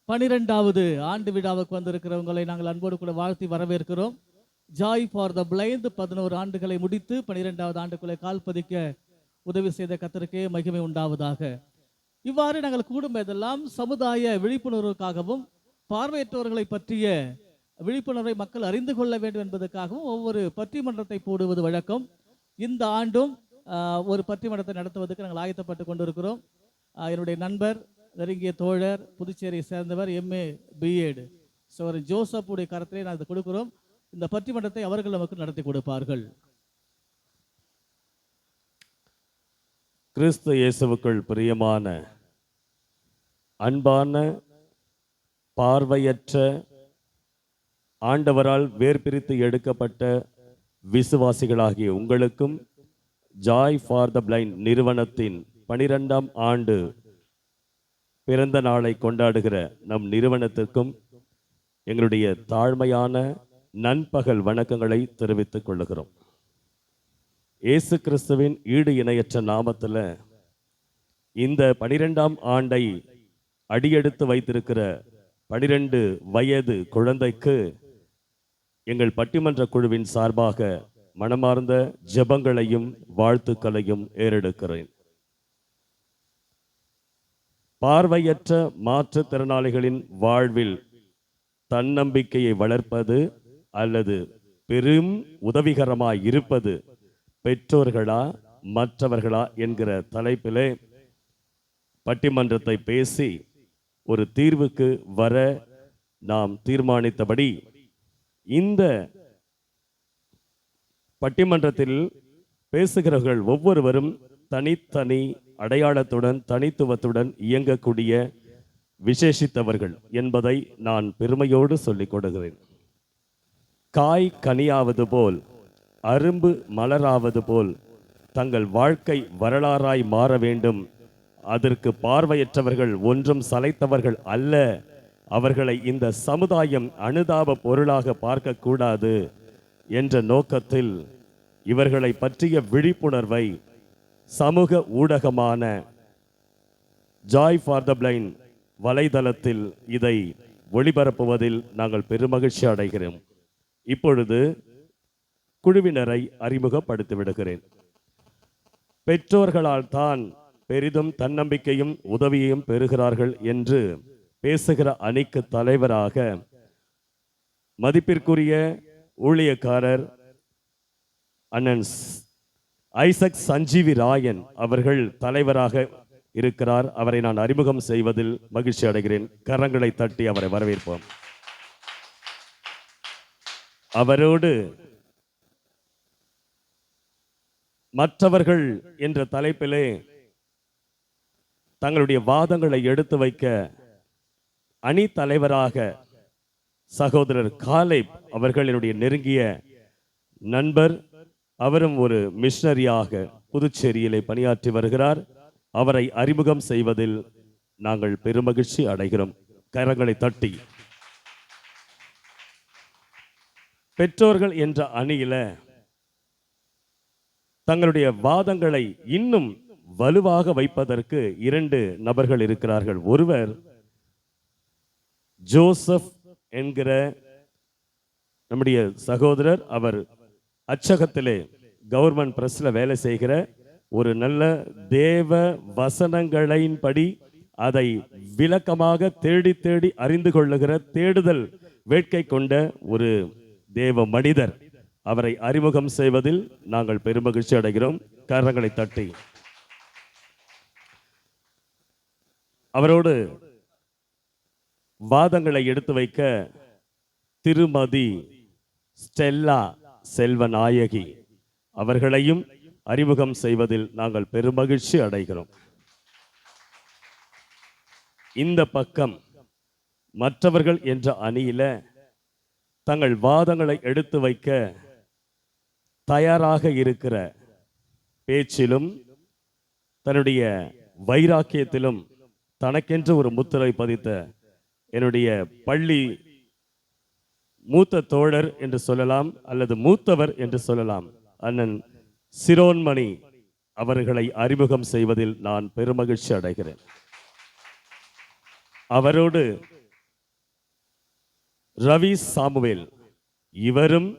12வது ஆண்டு விழாவுக்கு வந்திருக்கிறவங்களை நாங்கள் அன்போடு கூட வாழ்த்தி வரவேற்கிறோம். ஜாய் ஃபார் த பிளைண்ட் 11 ஆண்டுகளை முடித்து 12வது ஆண்டுக்குள்ளே கால் பதிக்க உதவி செய்த கர்த்தருக்கே மகிமை உண்டாவதாக. இவ்வாறு நாங்கள் கூடும்போதெல்லாம் சமுதாய விழிப்புணர்வுக்காகவும் பார்வையற்றவர்களை பற்றிய விழிப்புணர்வை மக்கள் அறிந்து கொள்ள வேண்டும் என்பதற்காகவும் ஒவ்வொரு பட்டிமன்றத்தை போடுவது வழக்கம். இந்த ஆண்டும் ஒரு பட்டிமன்றத்தை நடத்துவதற்கு நாங்கள் ஆயத்தப்பட்டு கொண்டிருக்கிறோம். என்னுடைய நண்பர், நெருங்கிய தோழர், புதுச்சேரியை சேர்ந்தவர், MA B.Ed ஜோசப் உடைய கருத்திலே நாங்கள் கொடுக்கிறோம். இந்த பட்டிமன்றத்தை அவர்கள் நமக்கு நடத்தி கொடுப்பார்கள். கிறிஸ்து இயேசுவுக்குள் பிரியமான அன்பான பார்வையற்ற ஆண்டவரால் வேர்பிரித்து எடுக்கப்பட்ட விசுவாசிகளாகிய உங்களுக்கும் ஜாய் ஃபார் த பிளைண்ட் நிறுவனத்தின் 12ஆம் ஆண்டு பிறந்த நாளை கொண்டாடுகிற நம் நிறுவனத்திற்கும் எங்களுடைய தாழ்மையான நண்பகல் வணக்கங்களை தெரிவித்துக் கொள்ளுகிறோம். இயேசு கிறிஸ்துவின் ஈடு இணையற்ற நாமத்தில் இந்த 12ஆம் ஆண்டை அடியெடுத்து வைத்திருக்கிற 12 வயது குழந்தைக்கு எங்கள் பட்டிமன்ற குழுவின் சார்பாக மனமார்ந்த ஜெபங்களையும் வாழ்த்துக்களையும் ஏறெடுக்கிறேன். பார்வையற்ற மாற்றுத்திறனாளிகளின் வாழ்வில் தன்னம்பிக்கையை வளர்ப்பது அல்லது பெரும் உதவிகரமாய் இருப்பது பெற்றோர்களா மற்றவர்களா என்கிற தலைப்பிலே பட்டிமன்றத்தை பேசி ஒரு தீர்வுக்கு வர நாம் தீர்மானித்தபடி இந்த பட்டிமன்றத்தில் பேசுகிறவர்கள் ஒவ்வொருவரும் தனித்தனி அடையாளத்துடன் தனித்துவத்துடன் இயங்கக்கூடிய விசேஷித்தவர்கள் என்பதை நான் பெருமையோடு சொல்லிக் கொடுக்கிறேன். காய் கனியாவது போல் அரும்பு மலராவது போல் தங்கள் வாழ்க்கை வரலாறாய் மாற வேண்டும். அதற்கு பார்வையற்றவர்கள் ஒன்றும் சளைத்தவர்கள் அல்ல. அவர்களை இந்த சமுதாயம் அனுதாப பொருளாக பார்க்கக்கூடாது என்ற நோக்கத்தில் இவர்களை பற்றிய விழிப்புணர்வை சமூக ஊடகமான ஜாய் ஃபார் த பிளைண்ட் வலைதளத்தில் இதை ஒளிபரப்புவதில் நாங்கள் பெருமகிழ்ச்சி அடைகிறோம். இப்பொழுது குழுவினரை அறிமுகப்படுத்தி விடுகிறேன். பெற்றோர்களால் தான் பெரிதும் தன்னம்பிக்கையும் உதவியையும் பெறுகிறார்கள் என்று பேசுகிற அணிக்கு தலைவராக மதிப்பிற்குரிய ஊழியக்காரர் அண்ணன் ஐசக் சஞ்சீவி ராயன் அவர்கள் தலைவராக இருக்கிறார். அவரை நான் அறிமுகம் செய்வதில் மகிழ்ச்சி அடைகிறேன். கரங்களை தட்டி அவரை வரவேற்போம். அவரோடு மற்றவர்கள் என்ற தலைப்பிலே தங்களுடைய வாதங்களை எடுத்து வைக்க அணி தலைவராக சகோதரர் காலேப் அவர்கள் என்னுடைய நெருங்கிய நண்பர். அவரும் ஒரு மிஷனரியாக புதுச்சேரியிலே பணியாற்றி வருகிறார். அவரை அறிமுகம் செய்வதில் நாங்கள் பெருமகிழ்ச்சி அடைகிறோம். கரங்களை தட்டி. பெற்றோர்கள் என்ற அணியில தங்களுடைய வாதங்களை இன்னும் வலுவாக வைப்பதற்கு 2 நபர்கள் இருக்கிறார்கள். ஒருவர் ஜோசப் என்கிற நம்முடைய சகோதரர். அவர் அச்சகத்திலே கவர்மெண்ட் பிரஸ்ல வேலை செய்கிற ஒரு நல்ல தேவ வசனங்களின்படி அதை விளக்கமாக தேடி தேடி அறிந்து கொள்ளுகிற தேடுதல் வேட்கை கொண்ட ஒரு தேவ மனிதர். அவரை அறிமுகம் செய்வதில் நாங்கள் பெருமகிழ்ச்சி அடைகிறோம். கரங்களை தட்டி. அவரோடு வாதங்களை எடுத்து வைக்க திருமதி ஸ்டெல்லா செல்வநாயகி அவர்களையும் அறிமுகம் செய்வதில் நாங்கள் பெருமகிழ்ச்சி அடைகிறோம். இந்த பக்கம் மற்றவர்கள் என்ற அணியில தங்கள் வாதங்களை எடுத்து வைக்க தயாராக இருக்கிற, பேச்சிலும் தன்னுடைய வைராக்கியத்திலும் தனக்கென்று ஒரு முத்திரை பதித்த என்னுடைய பள்ளி மூத்த தோழர் என்று சொல்லலாம் அல்லது மூத்தவர் என்று சொல்லலாம், அண்ணன் சிரோன்மணி அவர்களை அறிமுகம் செய்வதில் நான் பெருமகிழ்ச்சி அடைகிறேன். அவரோடு ரவி சாமுவேல். இவரும்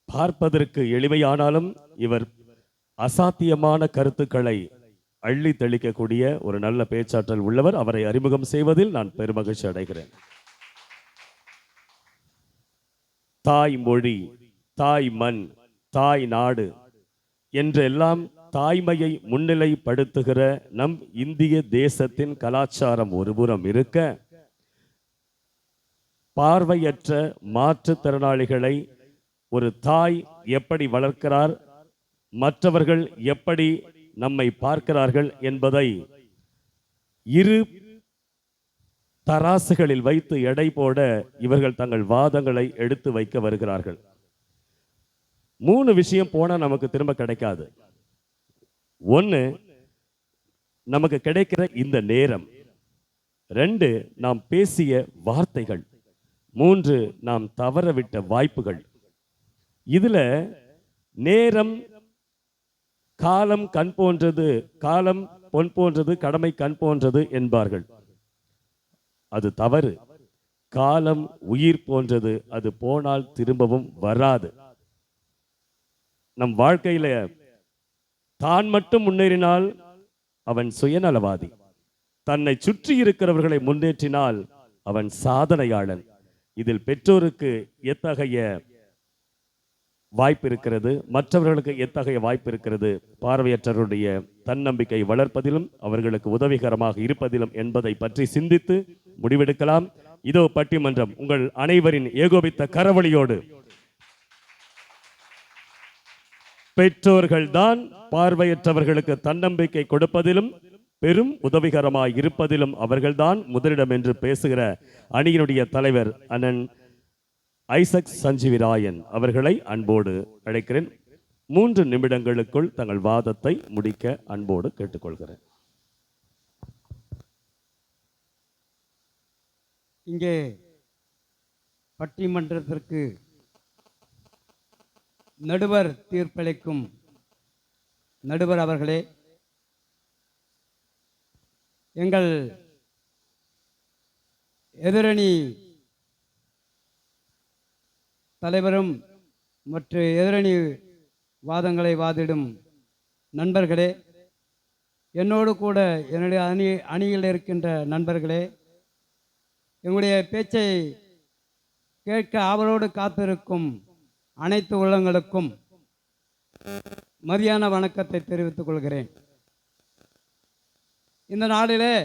பார்ப்பதற்கு எளிமையானாலும் இவர் அசாத்தியமான கருத்துக்களை அள்ளி தெளிக்கக்கூடிய ஒரு நல்ல பேச்சாற்றல் உள்ளவர். அவரை அறிமுகம் செய்வதில் நான் பெருமகிழ்ச்சி அடைகிறேன். தாய் மொழி, தாய் மண், தாய் நாடு என்றெல்லாம் தாய்மையை முன்னிலைப்படுத்துகிற நம் இந்திய தேசத்தின் கலாச்சாரம் ஒருபுறம் இருக்க, பார்வையற்ற மாற்றுத்திறனாளிகளை ஒரு தாய் எப்படி வளர்க்கிறார், மற்றவர்கள் எப்படி நம்மை பார்க்கிறார்கள் என்பதை இரு தராசுகளில் வைத்து எடை போட இவர்கள் தங்கள் வாதங்களை எடுத்து வைக்க வருகிறார்கள். 3 விஷயம் போனா நமக்கு திரும்ப கிடைக்காது. 1, நமக்கு கிடைக்கிற இந்த நேரம். 2, நாம் பேசிய வார்த்தைகள். 3, நாம் தவறவிட்ட வாய்ப்புகள். இதுல நேரம், காலம் கண் போன்றது, காலம் பொன் போன்றது, கடமை கண் போன்றது என்பார்கள். அது தவறு. காலம் உயிர் போன்றது, அது போனால் திரும்பவும் வராது. நம் வாழ்க்கையில தான் மட்டும் முன்னேறினால் அவன் சுயநலவாதி, தன்னை சுற்றி இருக்கிறவர்களை முன்னேற்றினால் அவன் சாதனையாளன். இதில் பெற்றோருக்கு எத்தகைய வாய்ப்பு இருக்கிறது, மற்றவர்களுக்கு எத்தகைய வாய்ப்பு இருக்கிறது, பார்வையற்றவருடைய தன்னம்பிக்கை வளர்ப்பதிலும் அவர்களுக்கு உதவிகரமாக இருப்பதிலும் என்பதை பற்றி சிந்தித்து முடிவெடுக்கலாம். இதோ பட்டிமன்றம் உங்கள் அனைவரின் ஏகோபித்த கரவொலியோடு. பெற்றோர்கள்தான் பார்வையற்றவர்களுக்கு தன்னம்பிக்கை கொடுப்பதிலும் பெரும் உதவிகரமாய் இருப்பதிலும் அவர்கள்தான் முதலிடம் என்று பேசுகிற அணியினுடைய தலைவர் அண்ணன் ஐசக் சஞ்சீவிராயன் அவர்களை அன்போடு அழைக்கிறேன். 3 நிமிடங்களுக்குள் தங்கள் வாதத்தை முடிக்க அன்போடு கேட்டுக்கொள்கிறேன். இங்கே பட்டிமன்றத்திற்கு நடுவர் தீர்ப்பளிக்கும் நடுவர் அவர்களே, எங்கள் எதிரணி தலைவரும் மற்ற எதிரணி வாதங்களை வாதிடும் நண்பர்களே, என்னோடு கூட என்னுடைய அணியில் இருக்கின்ற நண்பர்களே, எங்களுடைய பேச்சை கேட்க ஆவலோடு காத்திருக்கும் அனைத்து உள்ளங்களுக்கும் மதியான வணக்கத்தை தெரிவித்துக் கொள்கிறேன். இந்த நாளிலே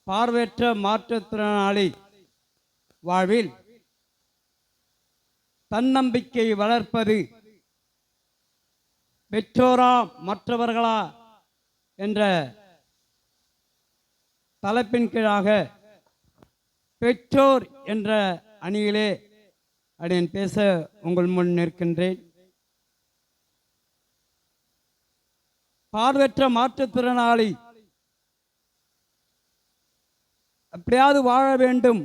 பார்வையற்ற மாற்றுத்திறனாளி வாழ்வில் தன்னம்பிக்கை வளர்ப்பது பெற்றோரா மற்றவர்களா என்ற தலைப்பின் கீழாக பெற்றோர் என்ற அணியிலே அடியேன் பேச உங்கள் முன் நிற்கின்றேன். பார்வையற்ற மாற்றுத்திறனாளி எப்படியாவது வாழ வேண்டும்,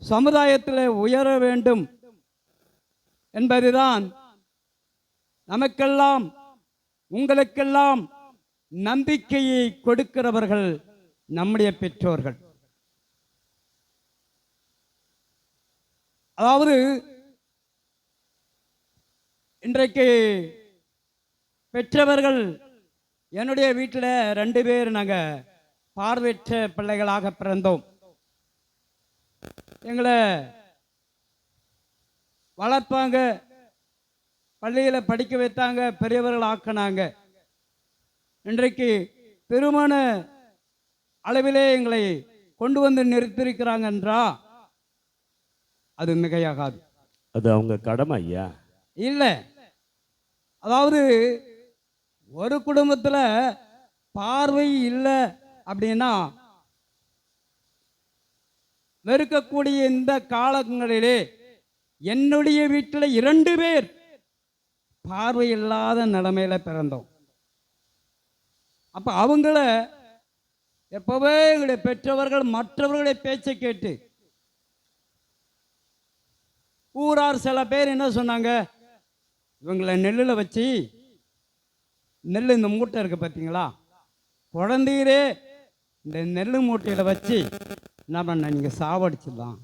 சமுதாயத்தில் உயர வேண்டும் என்பதுதான் நமக்கெல்லாம் உங்களுக்கெல்லாம் நம்பிக்கையை கொடுக்கிறவர்கள் நம்முடைய பெற்றோர்கள். அதாவது இன்றைக்கு பெற்றவர்கள், என்னுடைய வீட்டில் 2 பேர் நாங்கள் பார்வையற்ற பிள்ளைகளாக பிறந்தோம். எங்களை வளர்ப்பாங்க, பள்ளியில் படிக்க வைத்தாங்க, பெரியவர்கள் ஆக்கினாங்க. இன்றைக்கு திருமண அளவிலே எங்களை கொண்டு வந்து நிறுத்திருக்கிறாங்க என்றா அது மிகையாகாது. அது அவங்க கடமை ஐயா. இல்லை, அதாவது ஒரு குடும்பத்தில் பார்வை இல்லை அப்படின்னா வெறுக்கக்கூடிய இந்த காலங்களிலே என்னுடைய வீட்டில் 2 பேர் பார்வை இல்லாத நிலைமையில பிறந்தோம். அப்ப அவங்கள எப்பவே எங்களுடைய பெற்றவர்கள் மற்றவர்களுடைய பேச்சை கேட்டு, ஊரார் சில பேர் என்ன சொன்னாங்க, இவங்களை நெல்லில் வச்சு, நெல் இந்த மூட்டை இருக்கு பார்த்தீங்களா, குழந்தையரே இந்த நெல் மூட்டையில் வச்சு என்ன பண்ண நீங்கள் சாவடிச்சிடலாம்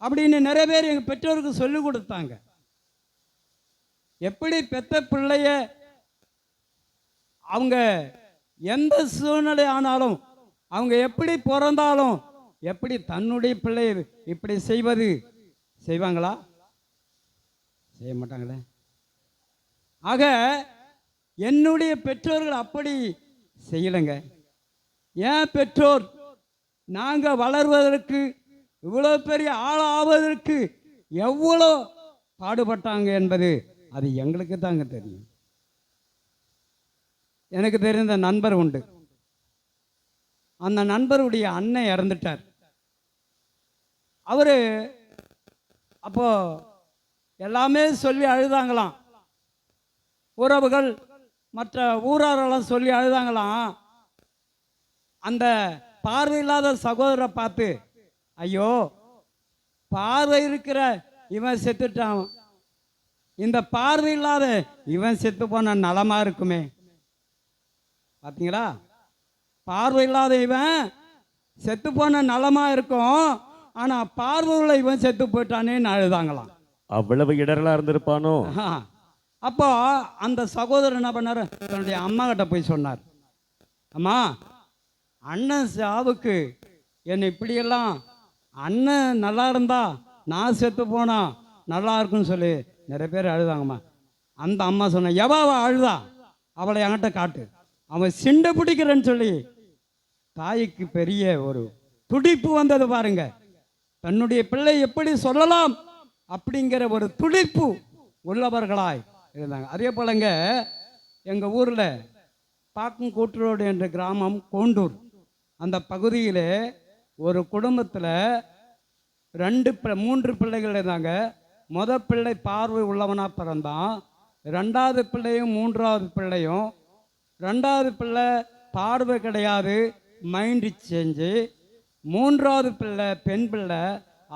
அப்படின்னு நிறைய பேர் எங்கள் பெற்றோருக்கு சொல்லிக் கொடுத்தாங்க. எப்படி பெத்த பிள்ளைய அவங்க எந்த சூழ்நிலை ஆனாலும், அவங்க எப்படி பிறந்தாலும், எப்படி தன்னுடைய பிள்ளை இப்படி செய்வது செய்வாங்களா? செய்ய மாட்டாங்களே. ஆக என்னுடைய பெற்றோர்கள் அப்படி செய்யலைங்க. ஏன் பெற்றோர் நாங்கள் வளர்வதற்கு, இவ்வளோ பெரிய ஆளாவதற்கு எவ்வளோ பாடுபட்டாங்க என்பது அது எங்களுக்கு தாங்க தெரியும். எனக்கு தெரிந்த நண்பர் உண்டு. அந்த நண்பருடைய அண்ணன் இறந்துட்டார். அவர் அப்போ எல்லாமே சொல்லி அழுதாங்களாம். உறவுகள் மற்ற ஊராரெல்லாம் சொல்லி அழுதாங்களாம். அந்த பார்வையில்லாத சகோதரரை பார்த்து, ஐயோ பார்வை இருக்கிற இவன் செத்துட்டான், இந்த பார்வை இல்லாத இவன் செத்து போன நலமா இருக்குமே. பார்த்தீங்களா? பார்வை இல்லாத இவன் செத்து போன நலமா இருக்கும், ஆனா பார்வை உள்ள இவன் செத்து போயிட்டானேன்னு அழுதாங்களாம். அவ்வளவு இடரலா இருந்திருப்பானோ. அப்போ அந்த சகோதரர் என்ன பண்ணார், தன்னுடைய அம்மா கிட்ட போய் சொன்னார், அம்மா அண்ணன் சாவுக்கு என்னை இப்படியெல்லாம், அண்ணன் நல்லா இருந்தா நான் செத்து போனா நல்லா இருக்குன்னு சொல்லி நிறைய பேர் அழுதாங்கம்மா. அந்த அம்மா சொன்ன, எவாவா அழுதா அவளை என்கிட்ட காட்டு, அவன் சிண்டை பிடிக்கிறேன்னு சொல்லி தாய்க்கு பெரிய ஒரு துடிப்பு வந்தது பாருங்க. தன்னுடைய பிள்ளை எப்படி சொல்லலாம் அப்படிங்கிற ஒரு துடிப்பு உள்ளவர்களாய் இருந்தாங்க. அதே போலங்க எங்கள் ஊரில் பாக்கும் கூட்டுரோடு என்ற கிராமம் கோண்டூர், அந்த பகுதியில் ஒரு குடும்பத்தில் 3 பிள்ளைகள் இருந்தாங்க. பிள்ளை பார்வை உள்ளவனாக பிறந்தான். 2வது பிள்ளையும் 3வது பிள்ளையும், 2வது பிள்ளை பார்வை கிடையாது, மைண்டு சேஞ்சு. 3வது பிள்ளை பெண் பிள்ளை,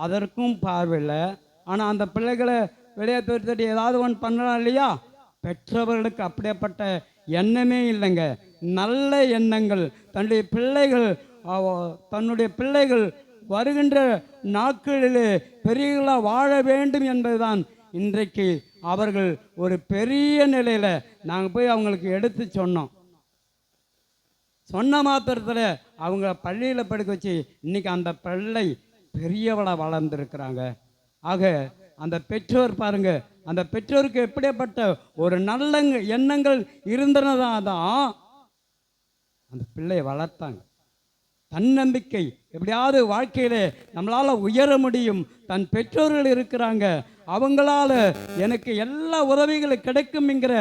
அதற்கும் பார்வை இல்லை. ஆனால் அந்த பிள்ளைகளை வெளியே தட்டி ஏதாவது ஒன்று பண்ணலாம் இல்லையா? பெற்றவர்களுக்கு அப்படியேப்பட்ட எண்ணமே இல்லைங்க. நல்ல எண்ணங்கள், தன்னுடைய பிள்ளைகள் வருகின்ற நாட்களிலே பெரியவர்களாக வாழ வேண்டும் என்பதுதான் இன்றைக்கு அவர்கள் ஒரு பெரிய நிலையில் நாங்கள் போய் அவங்களுக்கு எடுத்து சொன்னோம். சொன்ன மாத்திரத்தில் அவங்க பள்ளியில் படிக்க வச்சு இன்னைக்கு அந்த பிள்ளை பெரியவளாக வளர்ந்துருக்கிறாங்க. ஆக அந்த பெற்றோர் பாருங்க, அந்த பெற்றோருக்கு எப்படிப்பட்ட ஒரு நல்ல எண்ணங்கள் இருந்தனதான் அந்த பிள்ளையை வளர்த்தாங்க. தன்னம்பிக்கை, எப்படியாவது வாழ்க்கையிலே நம்மளால் உயர முடியும், தன் பெற்றோர்கள் இருக்கிறாங்க, அவங்களால எனக்கு எல்லா உதவிகளும் கிடைக்கும்ங்கிற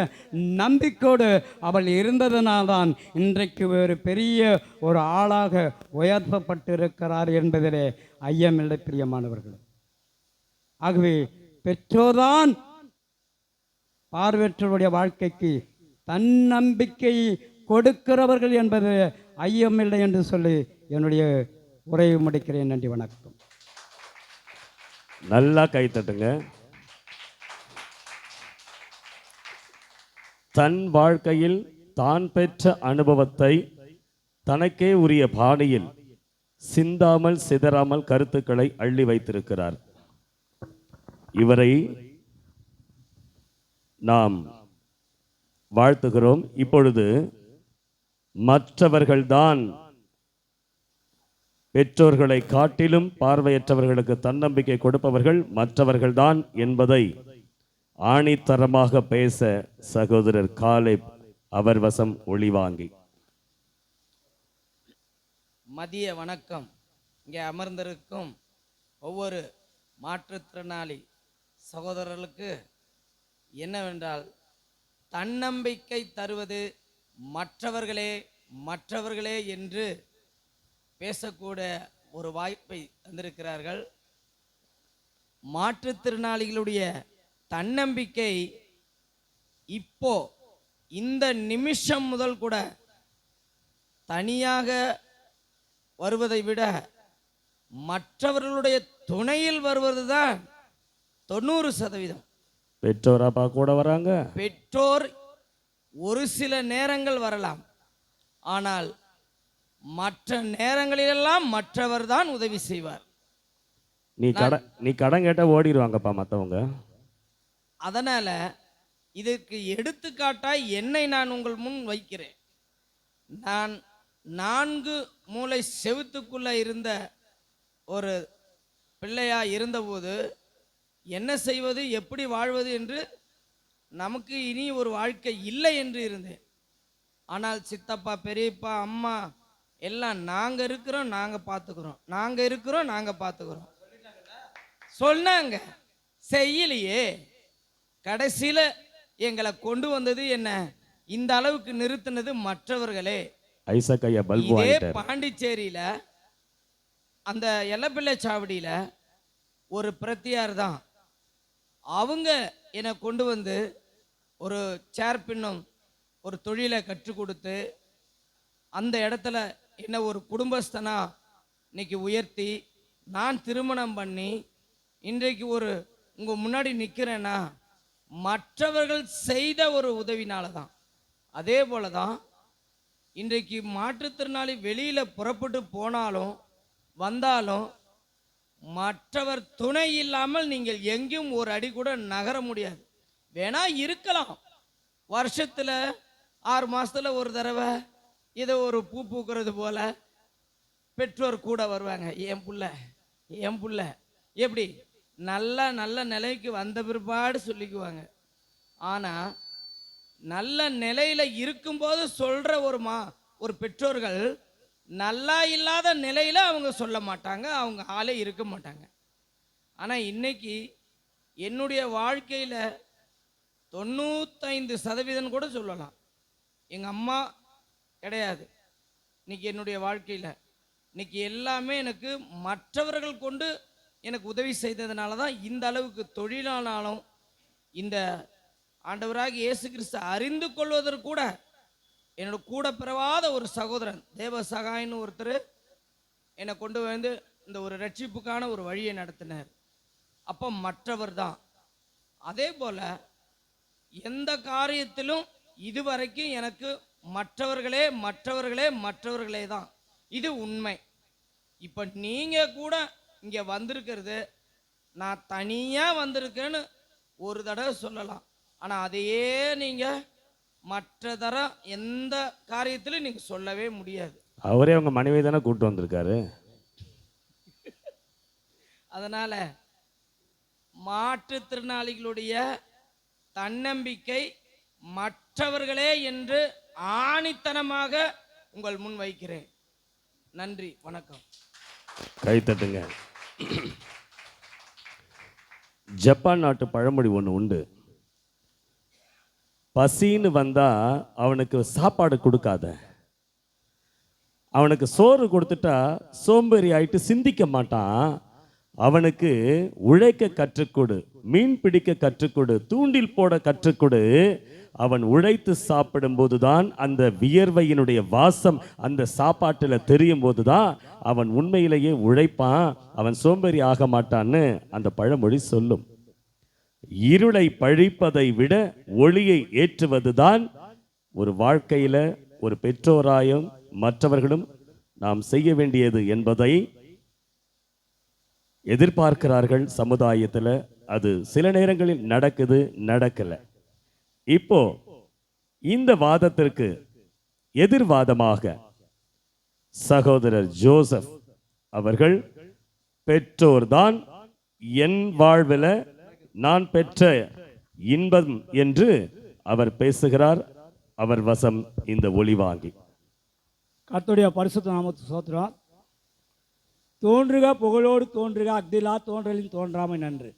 நம்பிக்கையோடு அவள் இருந்ததனால்தான் இன்றைக்கு ஒரு பெரிய ஒரு ஆளாக உயர்த்தப்பட்டிருக்கிறார் என்பதிலே ஐயமில்லை பிரியமானவர்கள். ஆகவே பெற்றோர்தான் பார்வையற்றவருடைய வாழ்க்கைக்கு தன்னம்பிக்கை கொடுக்கிறவர்கள் என்பது ஐயமில்லை என்று சொல்லி என்னுடைய உரையை முடிக்கிறேன். நன்றி, வணக்கம். நல்லா கைத்தட்டுங்க. தன் வாழ்க்கையில் தான் பெற்ற அனுபவத்தை தனக்கே உரிய பாணியில் சிந்தாமல் சிதறாமல் கருத்துக்களை அள்ளி வைத்திருக்கிறார். இவரை நாம் வாழ்த்துகிறோம். இப்பொழுது மற்றவர்கள்தான் பெற்றோர்களை காட்டிலும் பார்வையற்றவர்களுக்கு தன்னம்பிக்கை கொடுப்பவர்கள் மற்றவர்கள்தான் என்பதை ஆணித்தரமாக பேச சகோதரர் காலேப் அவர் வசம் ஒளிவாங்கி. மதிய வணக்கம். இங்கே அமர்ந்திருக்கும் ஒவ்வொரு மாற்றுத்திறனாளி சகோதரர்களுக்கு என்னவென்றால், தன்னம்பிக்கை தருவது மற்றவர்களே என்று பேசக்கூடிய ஒரு வாய்ப்பை தந்திருக்கிறார்கள். மாற்றுத்திறனாளிகளுடைய தன்னம்பிக்கை இப்போ இந்த நிமிஷம் முதல் கூட தனியாக வருவதை விட மற்றவர்களுடைய துணையில் வருவதுதான் 90%. பெற்றோராப்பா கூட வராங்க. பெற்றோர் ஒரு சில நேரங்கள் வரலாம், ஆனால் மற்ற நேரங்களிலெல்லாம் மற்றவர் தான் உதவி செய்வார். நீ கடன் கேட்டா ஓடிடுவாங்கப்பா மற்றவங்க. அதனால இதற்கு எடுத்துக்காட்டாய் என்னை நான் உங்கள் முன் வைக்கிறேன். நான் 4 மூலை செவுத்துக்குள்ள இருந்த ஒரு பிள்ளையா இருந்தபோது என்ன செய்வது, எப்படி வாழ்வது என்று நமக்கு இனி ஒரு வாழ்க்கை இல்லை என்று இருந்தேன். ஆனால் சித்தப்பா, பெரியப்பா, அம்மா எல்லாம் நாங்கள் இருக்கிறோம், நாங்கள் பார்த்துக்கிறோம், நாங்கள் இருக்கிறோம், நாங்கள் பார்த்துக்கிறோம் சொன்னாங்க. செய்யலையே. கடைசியில் எங்களை கொண்டு வந்தது என்ன, இந்த அளவுக்கு நிறுத்தினது மற்றவர்களே. ஐசக்கையா பல்பு இதே வாங்கிட்டார். பாண்டிச்சேரியில அந்த எல்லப்பிள்ளை சாவடியில ஒரு பிரத்தியார் தான், அவங்க என்னை கொண்டு வந்து ஒரு சேர் பின்னும் ஒரு தொழிலை கற்றுக் கொடுத்து அந்த இடத்துல என்ன ஒரு குடும்பஸ்தனா இன்னைக்கு உயர்த்தி நான் திருமணம் பண்ணி இன்றைக்கு ஒரு உங்க முன்னாடி நிற்கிறேன்னா மற்றவர்கள் செய்த ஒரு உதவினால தான். அதே போல தான் இன்றைக்கு மாற்றுத்திறனாளி வெளியில புறப்பட்டு போனாலும் வந்தாலும் மற்றவர் துணை இல்லாமல் நீங்கள் எங்கேயும் ஒரு அடி கூட நகர முடியாது. வேணா இருக்கலாம், வருஷத்துல 6 மாசத்துல ஒரு தடவை இதை ஒரு பூ பூக்கிறது போல பெற்றோர் கூட வருவாங்க. என் புள்ள எப்படி நல்ல நிலைக்கு வந்த பிற்பாடு சொல்லிக்குவாங்க. ஆனா நல்ல நிலையில இருக்கும்போது சொல்ற ஒரு பெற்றோர்கள் நல்லா இல்லாத நிலையில அவங்க சொல்ல மாட்டாங்க, அவங்க ஆளே இருக்க மாட்டாங்க. ஆனா இன்னைக்கு என்னுடைய வாழ்க்கையில 95% கூட சொல்லலாம் எங்க அம்மா கிடையாது. இன்னைக்கு என்னுடைய வாழ்க்கையில இன்னைக்கு எல்லாமே எனக்கு மற்றவர்கள் கொண்டு எனக்கு உதவி செய்ததுனால தான் இந்த அளவுக்கு தொழிலானாலும் இந்த ஆண்டவராக இயேசு கிறிஸ்து அறிந்து கொள்வதற்கு கூட என்னோட கூட பிறவாத ஒரு சகோதரன் தேவ சகாயின்னு ஒருத்தர் என்னை கொண்டு வந்து இந்த ஒரு ரட்சிப்புக்கான ஒரு வழியை நடத்தினார். அப்போ மற்றவர் தான். அதே போல எந்த காரியத்திலும் இதுவரைக்கும் எனக்கு மற்றவர்களே தான். இது உண்மை. இப்போ நீங்க கூட இங்க வந்திருக்கிறது நான் தனியா வந்திருக்கேன்னு ஒரு தடவை சொல்லலாம். ஆனா அதையே நீங்க மற்ற தரம் எந்த காரியத்திலும் நீங்க சொல்லவே முடியாது. அவரே அவங்க மனைவி தானே கூட்டு வந்திருக்காரு. அதனால மாற்றுத்திறனாளிகளுடைய தன்னம்பிக்கை மற்றவர்களே என்று ஆணித்தனமாக உங்கள் முன் வைக்கிறேன். நன்றி, வணக்கம். கைத்தட்டுங்க. ஜப்பான் நாட்டு பழமொழி ஒன்று உண்டு, பசின்னு வந்தா அவனுக்கு சாப்பாடு கொடுக்காத, அவனுக்கு சோறு கொடுத்துட்டா சோம்பேறி ஆயிட்டு சிந்திக்க மாட்டான், அவனுக்கு உழைக்க கற்றுக்கொடு, மீன் பிடிக்க கற்றுக்கொடு, தூண்டில் போட கற்றுக்கொடு. அவன் உழைத்து சாப்பிடும் போதுதான் அந்த வியர்வையினுடைய வாசம் அந்த சாப்பாட்டில் தெரியும் போதுதான் அவன் உண்மையிலேயே உழைப்பான், அவன் சோம்பேறி ஆக மாட்டான்னு அந்த பழமொழி சொல்லும். இருளை பழிப்பதை விட ஒளியை ஏற்றுவதுதான் ஒரு வாழ்க்கையில ஒரு பெற்றோராயும் மற்றவர்களும் நாம் செய்ய வேண்டியது என்பதை எதிர்பார்க்கிறார்கள் சமுதாயத்தில். அது சில நேரங்களில் நடக்குது, நடக்கல. இப்போ இந்த வாதத்திற்கு எதிர்வாதமாக சகோதரர் ஜோசப் அவர்கள் பெற்றோர்தான் என் வாழ்வில் நான் பெற்ற இன்பம் என்று அவர் பேசுகிறார். அவர் வசம் இந்த ஒளி வாங்கி. கர்த்தருடைய பரிசுத்த நாமத்துக்கு ஸ்தோத்திரம். தோன்றுக புகழோடு தோன்றுக அக்திலா தோன்றலின் தோன்றாமை நன்று.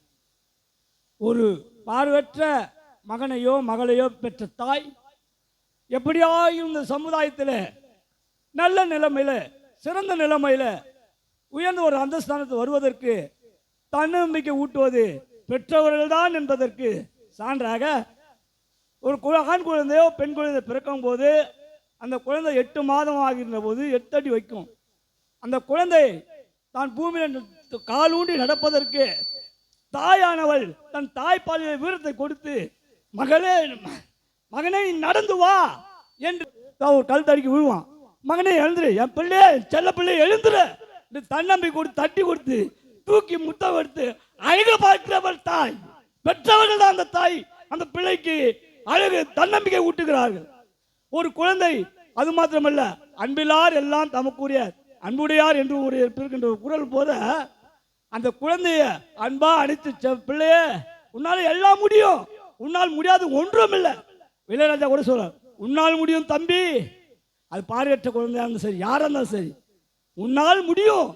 ஒரு பார்வற்ற மகனையோ மகளையோ பெற்ற தாய் எப்படியாயும் இந்த சமுதாயத்தில் நல்ல நிலைமையில சிறந்த நிலைமையில உயர்ந்த ஒரு அந்தஸ்தானத்தை வருவதற்கு தன்னம்பிக்கை ஊட்டுவது பெற்றவர்கள் தான் என்பதற்கு சான்றாக ஒரு ஆண் குழந்தையோ பெண் குழந்தை பிறக்கும் போது அந்த குழந்தை 8 மாதம் ஆகின்ற போது 8 அடி வைக்கும். அந்த குழந்தை தான் பூமியில் காலூண்டி நடப்பதற்கு தாயானவள் தன் தாய்ப்பாலில் வீரத்தை கொடுத்து மகனே நீ நடந்து வா என்று ஒரு கல் தடிக்கு விழுவான். மகனே எழுந்துரு, என் பிள்ளையே, செல்ல பிள்ளையே எழுந்துரு என்று தன்னம்பிக்கை கொடுத்து தட்டி கொடுத்து தூக்கி முத்தம் எடுத்து அழகு பார்க்கிறவர் தாய். பெற்றவர்கள் தான் அந்த தாய் அந்த பிள்ளைக்கு அழகு தன்னம்பிக்கை ஊட்டுகிறார்கள். ஒரு குழந்தை அது மாத்திரமல்ல, அன்பிலார் எல்லாம் தமக்குரிய அன்புடையார் என்று ஒரு இருக்கின்ற ஒரு குரல் போல அந்த குழந்தைய அன்பா அணைத்து பிள்ளையே உன்னால எல்லாம் முடியும், உன்னால் முடியாது ஒன்றும் இல்லை. இளையராஜா கூட சொல்ற, உன்னால் முடியும் தம்பி. அது பார்வையற்ற குழந்தையா இருந்தாலும் சரி, யாரா இருந்தாலும் சரி, உன்னால் முடியும்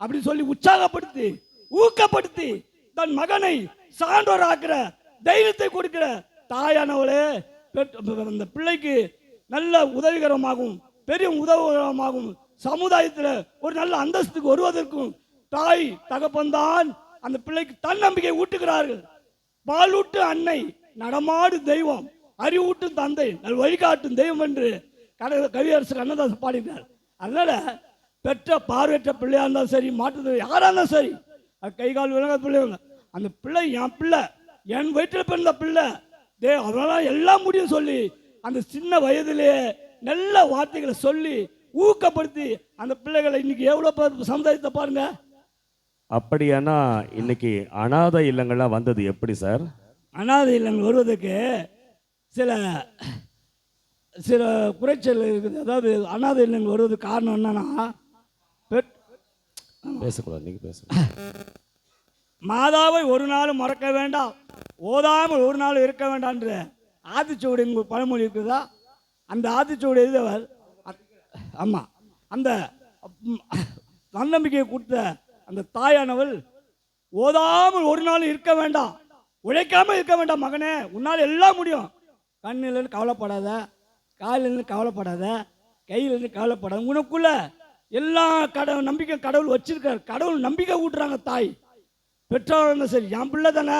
அப்படின்னு சொல்லி உற்சாகப்படுத்தி ஊக்கப்படுத்தி தன் மகனை சான்றோர் ஆக்கிற தைரியத்தை கொடுக்கிற தாயானவளே அந்த பிள்ளைக்கு நல்ல உதவிகரமாகவும் பெரிய உதவிகரமாகவும் சமுதாயத்தில் ஒரு நல்ல அந்தஸ்துக்கு வருவதற்கும் தாய் தகப்பன்தான் அந்த பிள்ளைக்கு தன்னம்பிக்கை ஊட்டுகிறார்கள். பாலூட்டு அன்னை, நடமாடு தெய்வம், அறிவூட்டும் தந்தை, நல் வழிகாட்டும் தெய்வம் என்று கவியரசர் கண்ணதாசன் பாடினார். அதனால பெற்ற பார்வையற்ற பிள்ளையா இருந்தாலும் சரி, மாற்றுறது யாரா இருந்தாலும் சரி, அது கை கால் விளங்காத பிள்ளைங்க, அந்த பிள்ளை என் பிள்ளை, என் வயிற்றில் பிறந்த பிள்ளை, அதனால எல்லாம் முடியும் சொல்லி அந்த சின்ன வயதிலே நல்ல வார்த்தைகளை சொல்லி ஊக்கப்படுத்தி அந்த பிள்ளைகளை இன்னைக்கு எவ்வளவு சமுதாயத்தை பாருங்க. அப்படியானா இன்னைக்கு அனாதை இல்லங்கள்லாம் வந்தது எப்படி சார்? அனாதை இல்லங்கள் வருவதற்கு சில சில குறைச்சல் இருக்குது. அதாவது அனாதை இல்லங்கள் வருவதற்கு காரணம் என்னன்னா, பேசக்கூடாது, நீங்க பேச. மாதாவை ஒரு நாளும் மறக்க வேண்டாம், ஓதாமல் ஒரு நாள் இருக்க வேண்டாம் என்று ஆத்திச்சூடி பழமொழி இருக்குதா? அந்த ஆத்திச்சூடி எழுதவர் ஆமா, அந்த தன்னம்பிக்கையை கொடுத்த அந்த தாயானவள் ஓதாமல் ஒரு நாள் இருக்க வேண்டாம், உழைக்காமல் இருக்க வேண்டாம், மகனே உன்னால் எல்லாம் முடியும், கண்ணிலிருந்து கவலைப்படாத, காலிலிருந்து கவலைப்படாத, கையிலிருந்து கவலைப்படாத, உனக்குள்ள எல்லா நம்பிக்கை கடவுள் வச்சிருக்காரு. கடவுள் நம்பிக்கை ஊட்டுறாங்க தாய். பெற்றோர் சரி, என் பிள்ளை தானே,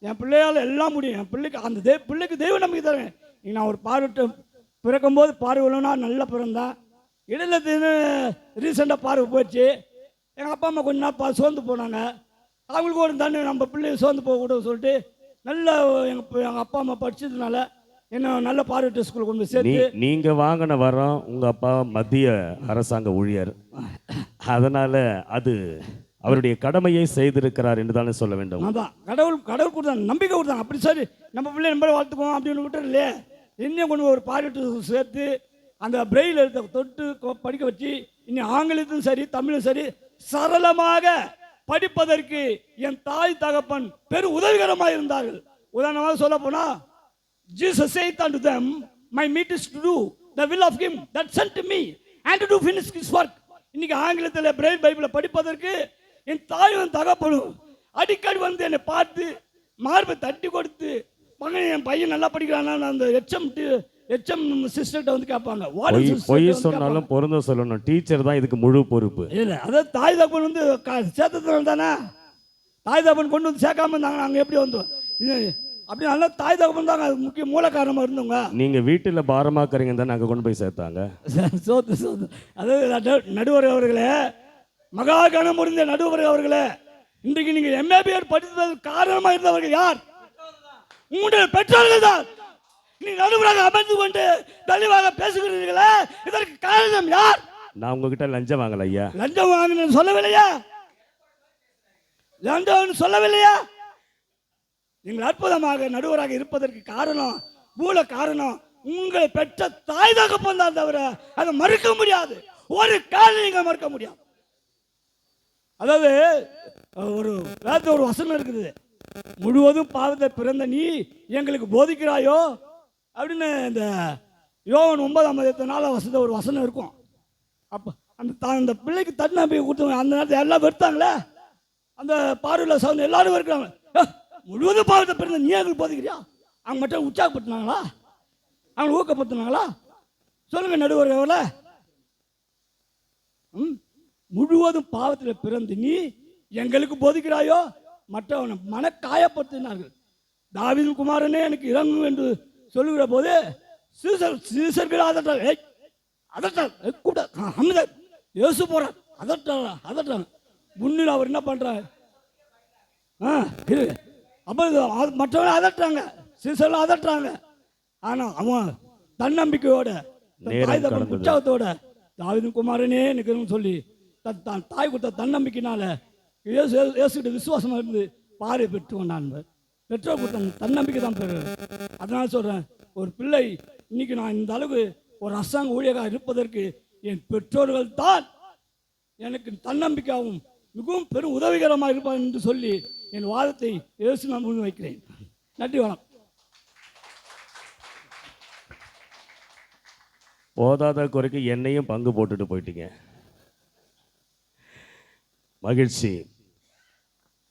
என் பிள்ளையால் எல்லாம் முடியும், என் பிள்ளைக்கு அந்த பிள்ளைக்கு தெய்வ நம்பிக்கை தரேன். நான் ஒரு பார்வை பிறக்கும்போது பார்வை உள்ளவனா நல்லா பிறந்தேன். இடையில ரீசெண்டாக பார்வை போயிடுச்சு. எங்கள் அப்பா அம்மா கொஞ்ச நாள் சோர்ந்து போனாங்க. அவங்களுக்கு ஒரு தண்ணி நம்ம பிள்ளைய சோர்ந்து போகக்கூடாது சொல்லிட்டு நல்ல எங்கள் அப்பா அம்மா படிச்சதுனால என்ன நல்ல பார்வை ஸ்கூல் கொண்டு போய் சேர்த்து. நீங்க வாங்கின வரோம் உங்க அப்பா மத்திய அரசாங்க ஊழியர், அதனால அது அவருடைய கடமையை செய்திருக்கிறார் என்று தானே சொல்ல வேண்டும். அதான் கடவுள் கொடுத்தாங்க, நம்பிக்கை கொடுத்தாங்க. அப்படி சரி நம்ம பிள்ளை நம்ம வளர்த்துக்குவோம் அப்படின்னு விட்டு இல்லையே, இன்னும் கொண்டு ஒரு பார்வை சேர்த்து அந்த பிரெயில் எழுத்த தொட்டு படிக்க வச்சு இன்னும் ஆங்கிலத்திலும் சரி தமிழும் சரி சரளமாக படிப்பதற்கு என் தாய் தகப்பன் பெரும் உதவிகரமாக இருந்தார்கள். உதாரணமாக சொல்ல போனா, Jesus said unto them, my meat is to do the will of him that sent me and to do finish his work. இன்னைக்கு ஆங்கிலத்தில் பிரெயில் பைபிளை படிப்பதற்கு என் தாயும் தகப்பனும் அடிக்கடி வந்து என்னை பார்த்து மார்பை தட்டி கொடுத்து, மகன் என் பையன் நல்லா படிக்கிறானா அந்த எச்எம் சிஸ்டர்கிட்ட வந்து கேட்பாங்க. பொய் சொன்னாலும் பொருந்த சொல்லணும், டீச்சர் தான் இதுக்கு முழு பொறுப்பு. இல்லை, அதாவது தாய் தகப்பன் வந்து சேர்த்ததுனால தானே, தாய் தகப்பன் கொண்டு வந்து சேர்க்காம இருந்தாங்க, நாங்கள் எப்படி வந்தோம் அப்படி நல்லா தாய் தகப்பன் தாங்க அது முக்கிய மூல காரணமாக இருந்தவங்க. நீங்க வீட்டில் பாரமாக்குறீங்க தான் நாங்கள் கொண்டு போய் சேர்த்தாங்க. சோத்து அதாவது நடுவர் அவர்களே, மகா கணம் முடிந்த நடுவர் அவர்களே, இன்றைக்கு நீங்கள் எம்ஏபிஆர் படித்ததற்கு காரணமாக இருந்தவர்கள் யார்? உங்களுடைய பெற்றோர்கள் தான். நீ நடுவராக அமர்ந்து கொண்டு தெளிவாக பேசுகிறீர்களே, இதற்கு காரணம் யார்? நான் உங்ககிட்ட லஞ்சம் வாங்கல ஐயா. லஞ்சம் வாங்கினு சொல்லவில்லையா? லஞ்சம் சொல்லவில்லையா? நீங்கள் அற்புதமாக நடுவராக இருப்பதற்கு காரணம், மூல காரணம் உங்களை பெற்ற தாய் தகப்பன் தான் தவிர அதை மறுக்க முடியாது. ஒரு காலம் நீங்கள் மறுக்க முடியாது. அதாவது ஒரு வசனம் இருக்குது, முழுவதும் பாவத்தை பிறந்த நீ எங்களுக்கு போதிக்கிறாயோ அப்படின்னு இந்த யோவான் 9:4 ஒரு வசனம் இருக்கும். அப்போ அந்த பிள்ளைக்கு தன்னம்பிக்கை கொடுத்தவங்க அந்த நேரத்தில் எல்லாம் வெறுத்தாங்களே, அந்த பார்வையில் சவுண்ட் எல்லாரும் இருக்கிறாங்க. முழுவதும் பாவத்தை பிறந்த நீ எங்களுக்கு போதிக்கிறியா? அவங்க மட்டும் உற்சாகப்படுத்தினாங்களா? அவங்க ஊக்கப்படுத்தினாங்களா? சொல்லுங்க நடுவர் எவ்வளோ. முழுவதும் பாவத்தில் பிறந்து நீ எங்களுக்கு போதிக்கிறாயோ மற்றவனை மனக்காயப்படுத்தினார்கள். தாவீது குமாரனே எனக்கு இறங்கும் என்று சொல்லுகிற போது சீசர்கள் அதட்டார் கூட இயேசு போறார் அதட்டாங்க. முன்னில் அவர் என்ன பண்றாரு? அப்போ மற்றவங்க அதட்டுறாங்க, சீசர்கள் அதட்டுறாங்க. ஆனா அவன் தன்னம்பிக்கையோட உற்சாகத்தோட தாவீதின் குமாரனே நிற்கணும்னு சொல்லி தான் தாய் கொடுத்த தன்னம்பிக்கையினால இயேசுகிட்ட விசுவாசமாக இருந்து பாறை பெற்று கொண்டான். பெற்றோர் கொடுத்த தன்னம்பிக்கை தான் பெறுறது. அதனால சொல்கிறேன், ஒரு பிள்ளை இன்னைக்கு நான் இந்த அளவுக்கு ஒரு அரசாங்க ஊழியராக இருப்பதற்கு என் பெற்றோர்கள் தான் எனக்கு தன்னம்பிக்கையாகவும் மிகவும் பெரும் உதவிகரமாக இருப்பார் என்று சொல்லி என் வாதத்தை இயேசு நான் முன் வைக்கிறேன். நன்றி, வணக்கம். போதாத குறைக்கு என்னையும் பங்கு போட்டுட்டு போயிட்டீங்க. மகிழ்ச்சி.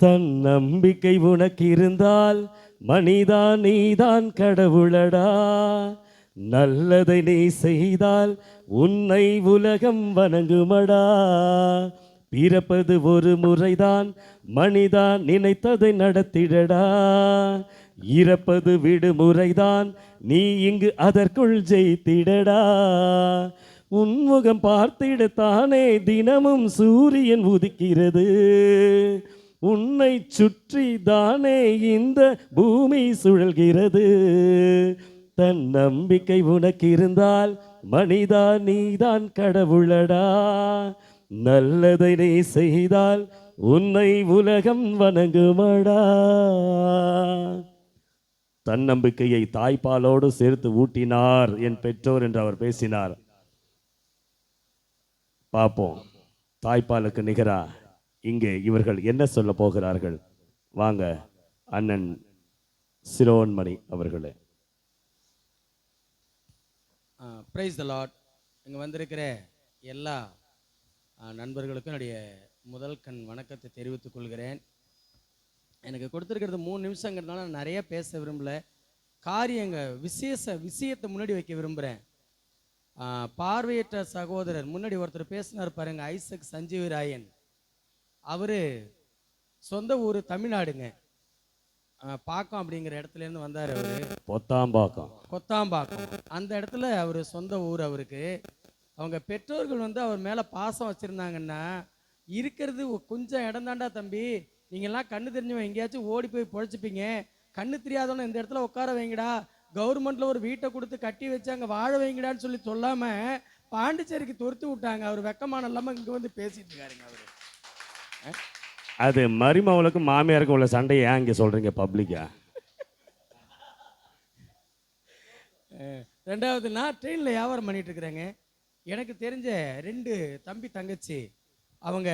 தன்னம்பிக்கை உனக்கு இருந்தால் மனிதா நீதான் கடவுளடா. நல்லதை நீ செய்தால் உன்னை உலகம் வணங்குமடா. பிறப்பது ஒரு முறைதான் மனிதா, நினைத்ததை நடத்திடடா. இறப்பது விடுமுறைதான், நீ இங்கு அதற்குள் ஜெயித்திடடா. உன்முகம் பார்த்திடத்தானே தினமும் சூரியன் உதிக்கிறது. உன்னை சுற்றி தானே இந்த பூமி சுழல்கிறது. தன் நம்பிக்கை உனக்கு இருந்தால் மனிதா நீதான் கடவுளடா. நல்லதை நீ செய்தால் உன்னை உலகம் வணங்குமடா. தன்னம்பிக்கையை தாய்ப்பாலோடு சேர்த்து ஊட்டினார் என் பெற்றோர் என்று அவர் பேசினார். பார்ப்போம், தாய்ப்பாலுக்கு நிகரா இங்கே இவர்கள் என்ன சொல்ல போகிறார்கள். வாங்க அண்ணன் சிரோன்மணி அவர்களே. Praise the Lord. இங்கே வந்திருக்கிற எல்லா நண்பர்களுக்கும் என்னுடைய முதல் கண் வணக்கத்தை தெரிவித்துக் கொள்கிறேன். எனக்கு கொடுத்துருக்கிறது 3 நிமிஷங்கிறதுனால நான் நிறைய பேச விரும்பல. விஷயத்தை முன்னாடி வைக்க விரும்புகிறேன். பார்வையற்ற சகோதரர் முன்னாடி ஒருத்தர் பேசினார் பாருங்க, ஐசக் சஞ்சீவி ராயன். அவர் சொந்த ஊர் தமிழ்நாடுங்க, பாக்கம் அப்படிங்கிற இடத்துலேருந்து வந்தார். அவர் கொத்தாம்பாக்கம் அந்த இடத்துல அவர் சொந்த ஊர். அவருக்கு அவங்க பெற்றோர்கள் வந்து அவர் மேலே பாசம் வச்சுருந்தாங்கன்னா, இருக்கிறது கொஞ்சம் இடம் தாண்டா தம்பி, நீங்கள்லாம் கண்ணு தெரிஞ்சவங்க எங்கேயாச்சும் ஓடி போய் பொழைச்சிப்பீங்க, கண்ணு தெரியாதவன இந்த இடத்துல உட்கார வைங்கடா, கவர்மெண்ட்டில் ஒரு வீட்டை கொடுத்து கட்டி வச்சு அங்கே வாழ வைங்கடான்னு சொல்லி சொல்லாமல் பாண்டிச்சேரிக்கு துரத்து விட்டாங்க. அவர் வெக்கமான இல்லாமல் இங்கே வந்து பேசிட்டு இருக்காருங்க. அவர் அது மருமவளுக்கும் மாமியாருக்கும் உள்ள சண்டையை ஏன் இங்கே சொல்கிறீங்க பப்ளிக்கா? ரெண்டாவது, நான் ட்ரெயினில் வியாபாரம் பண்ணிட்டு இருக்கிறேங்க. எனக்கு தெரிஞ்ச 2 தம்பி தங்கச்சி, அவங்க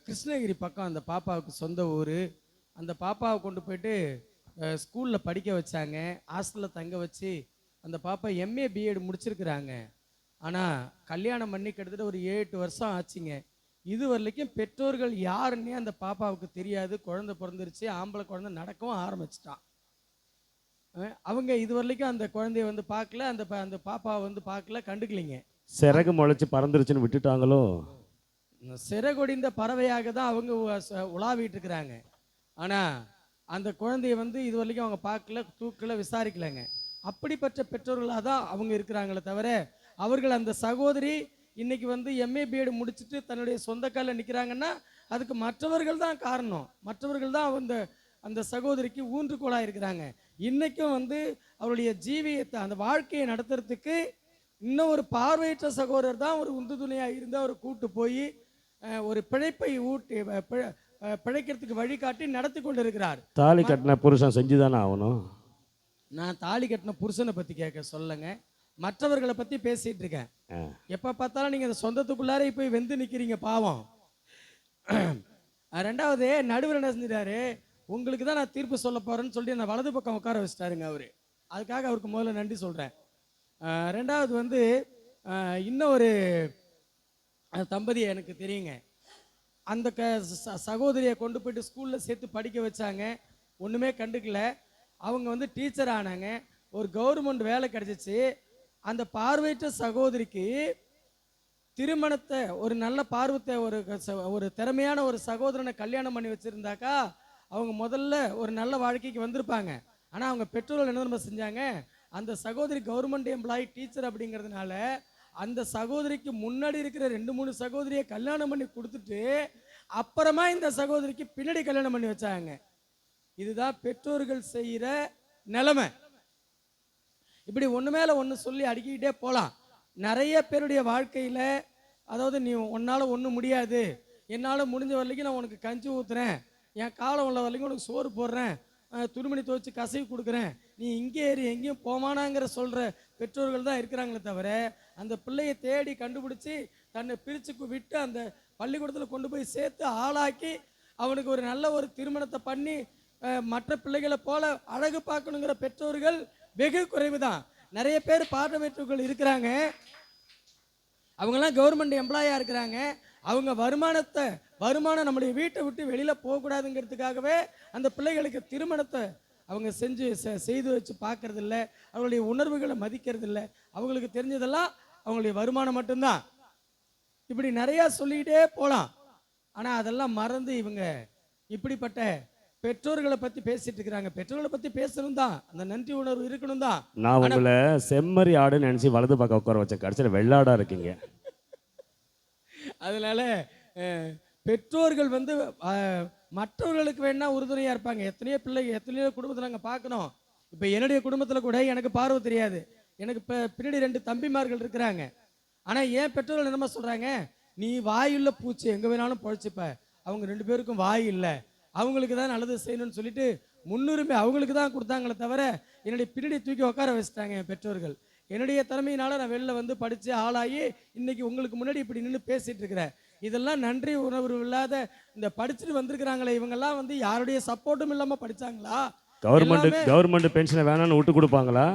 கிருஷ்ணகிரி பக்கம் அந்த பாப்பாவுக்கு சொந்த ஊர். அந்த பாப்பாவை கொண்டு போயிட்டு ஸ்கூலில் படிக்க வச்சாங்க, ஹாஸ்டலில் தங்க வச்சு அந்த பாப்பா எம்ஏ பிஎட் முடிச்சிருக்கிறாங்க. ஆனால் கல்யாணம் பண்ணி கிட்டத்தட்ட ஒரு 7-8 வருஷம் ஆச்சுங்க. இது வரலைக்கும் பெற்றோர்கள் யாருன்னே அந்த பாப்பாவுக்கு தெரியாது. குழந்தை பிறந்துருச்சு, ஆம்பளை குழந்தை நடக்கவும் ஆரம்பிச்சிட்டான். அவங்க இது வரலைக்கும் அந்த குழந்தைய வந்து பார்க்கல, அந்த பாப்பாவை வந்து பார்க்கல, கண்டுக்கலிங்க. சிறகு முளைச்சி பறந்துருச்சுன்னு விட்டுட்டாங்களோ? சிறகொடிந்த பறவையாக தான் அவங்க உலாவிட்டு இருக்கிறாங்க. ஆனால் அந்த குழந்தைய வந்து இது வரைக்கும் அவங்க பார்க்கல, தூக்கல, விசாரிக்கலைங்க. அப்படிப்பட்ட பெற்றோர்களாக தான் அவங்க இருக்கிறாங்களே தவிர, அவர்கள் அந்த சகோதரி இன்னைக்கு வந்து எம்ஏ பிஎட் முடிச்சுட்டு தன்னுடைய சொந்த காலில் நிற்கிறாங்கன்னா அதுக்கு மற்றவர்கள் தான் காரணம். மற்றவர்கள் தான் அந்த சகோதரிக்கு ஊன்றுகோலாக இருக்கிறாங்க. இன்னைக்கும் வந்து அவருடைய ஜீவியத்தை, அந்த வாழ்க்கையை நடத்துறதுக்கு இன்னும் ஒரு பார்வையற்ற சகோதரர் தான் ஒரு உந்து துணையாக இருந்து அவரை கூட்டு போய் ஒரு பிழைப்பை ஊட்டி பிழைக்கிறதுக்கு வழிகாட்டி நடத்தி கொண்டு இருக்கிறார். தாலி கட்டின புருஷன் செஞ்சுதானே ஆகணும். நான் தாலி கட்டின புருஷனை பற்றி கேட்க சொல்லுங்க, மற்றவர்களை பற்றி பேசிட்டு இருக்கேன். எப்போ பார்த்தாலும் நீங்கள் அந்த சொந்தத்துக்குள்ளாரே போய் வெந்து நிற்கிறீங்க, பாவம். ரெண்டாவது, நடுவர் என்ன செஞ்சிட்டாரு, உங்களுக்கு தான் நான் தீர்ப்பு சொல்ல போகிறேன்னு சொல்லி நான் வலது பக்கம் உட்கார வச்சிட்டாருங்க அவர். அதுக்காக அவருக்கு முதல்ல நன்றி சொல்கிறேன். ரெண்டாவது வந்து இன்னும் ஒரு தம்பதியை எனக்கு தெரியுங்க. அந்த சகோதரியை கொண்டு போயிட்டு ஸ்கூலில் சேர்த்து படிக்க வச்சாங்க, ஒன்றுமே கண்டுக்கல. அவங்க வந்து டீச்சர் ஆனாங்க, ஒரு கவர்மெண்ட் வேலை கிடச்சிச்சு. அந்த பார்வையற்ற சகோதரிக்கு திருமணத்தை, ஒரு நல்ல பார்வத்தை, ஒரு திறமையான ஒரு சகோதரனை கல்யாணம் பண்ணி வச்சுருந்தாக்கா அவங்க முதல்ல ஒரு நல்ல வாழ்க்கைக்கு வந்திருப்பாங்க. ஆனால் அவங்க பெற்றோர்கள் என்ன செஞ்சாங்க, அந்த சகோதரி கவர்மெண்ட் எம்ப்ளாயி டீச்சர் அப்படிங்கிறதுனால அந்த சகோதரிக்கு முன்னாடி இருக்கிற 2-3 சகோதரியை கல்யாணம் பண்ணி கொடுத்துட்டு அப்புறமா இந்த சகோதரிக்கு பின்னாடி கல்யாணம் பண்ணி வச்சாங்க. இதுதான் பெற்றோர்கள் செய்கிற நிலைமை. இப்படி ஒன்று மேலே ஒன்று சொல்லி அடிக்கிட்டே போகலாம். நிறைய பேருடைய வாழ்க்கையில், அதாவது நீ உன்னால் ஒன்றும் முடியாது, என்னால் முடிஞ்ச வரைக்கும் நான் உனக்கு கஞ்சி ஊற்றுறேன், என் காலம் உள்ள வரைக்கும் உனக்கு சோறு போடுறேன், துணிமணி துவைச்சி கசைவு கொடுக்குறேன், நீ இங்கே ஏறி எங்கேயும் போமானாங்கிற சொல்கிற பெற்றோர்கள் தான் இருக்கிறாங்களே தவிர, அந்த பிள்ளையை தேடி கண்டுபிடிச்சி தன்னை பிரித்து விட்டு அந்த பள்ளிக்கூடத்தில் கொண்டு போய் சேர்த்து ஆளாக்கி அவனுக்கு ஒரு நல்ல ஒரு திருமணத்தை பண்ணி மற்ற பிள்ளைகளை போல அழகு பார்க்கணுங்கிற பெற்றோர்கள் வெகு குறைவு தான். நிறைய பேர் பார்வையற்றவர்கள் இருக்கிறாங்க, அவங்கெல்லாம் கவர்மெண்ட் எம்ப்ளாயாக இருக்கிறாங்க. அவங்க வருமானம் நம்முடைய வீட்டை விட்டு வெளியில் போகக்கூடாதுங்கிறதுக்காகவே அந்த பிள்ளைகளுக்கு திருமணத்தை அவங்க செய்து வச்சு பார்க்கறதில்ல, அவங்களுடைய உணர்வுகளை மதிக்கிறதில்ல. அவங்களுக்கு தெரிஞ்சதெல்லாம் அவங்களுடைய வருமானம் மட்டும்தான். இப்படி நிறையா சொல்லிக்கிட்டே போகலாம். ஆனால் அதெல்லாம் மறந்து இவங்க இப்படிப்பட்ட பெற்றோர்களை பற்றி பேசிட்டு இருக்கிறாங்க. பெற்றோர்களை பற்றி பேசணும் தான், அந்த நன்றி உணர்வு இருக்கணும் தான். நான் உங்களை செம்மறி ஆடுன்னு நினச்சி வலது பக்கம் உட்கார வச்சேன், கடைசியில் வெள்ளாடா இருக்கீங்க. அதனால பெற்றோர்கள் வந்து மற்றவர்களுக்கு வேணா உறுதுணையாக இருப்பாங்க. எத்தனையோ குடும்பத்தை நாங்கள் பார்க்கணும். இப்போ என்னுடைய குடும்பத்தில் கூட எனக்கு பார்வை தெரியாது, எனக்கு இப்போ பின்னாடி 2 தம்பிமார்கள் இருக்கிறாங்க. ஆனால் ஏன் பெற்றோர்கள் என்னமா சொல்கிறாங்க, நீ வாயுள்ள பூச்சி எங்கே வேணாலும் பொழைச்சிப்ப, அவங்க 2 பேருக்கும் வாய் இல்லை, அவங்களுக்கு தான் நல்லது செய்யணும்னு சொல்லிட்டு முன்னுரிமை அவங்களுக்கு தான் கொடுத்தாங்களே தவிர என்னுடைய பின்னாடி தூக்கி உட்கார வச்சுட்டாங்க என் பெற்றோர்கள். என்னுடைய திறமையினால நான் வெளில வந்து படித்து ஆளாகி இன்னைக்கு உங்களுக்கு முன்னாடி இப்படி நின்று பேசிட்டு இருக்கிறேன். இதெல்லாம் நன்றி உணர்வு இல்லாத இந்த படிச்சுட்டு வந்திருக்கிறாங்களே, இவங்கெல்லாம் வந்து யாருடைய சப்போர்ட்டும் இல்லாமல் படித்தாங்களா? கவர்மெண்ட் பென்ஷனை வேணாம்னு விட்டு கொடுப்பாங்களா?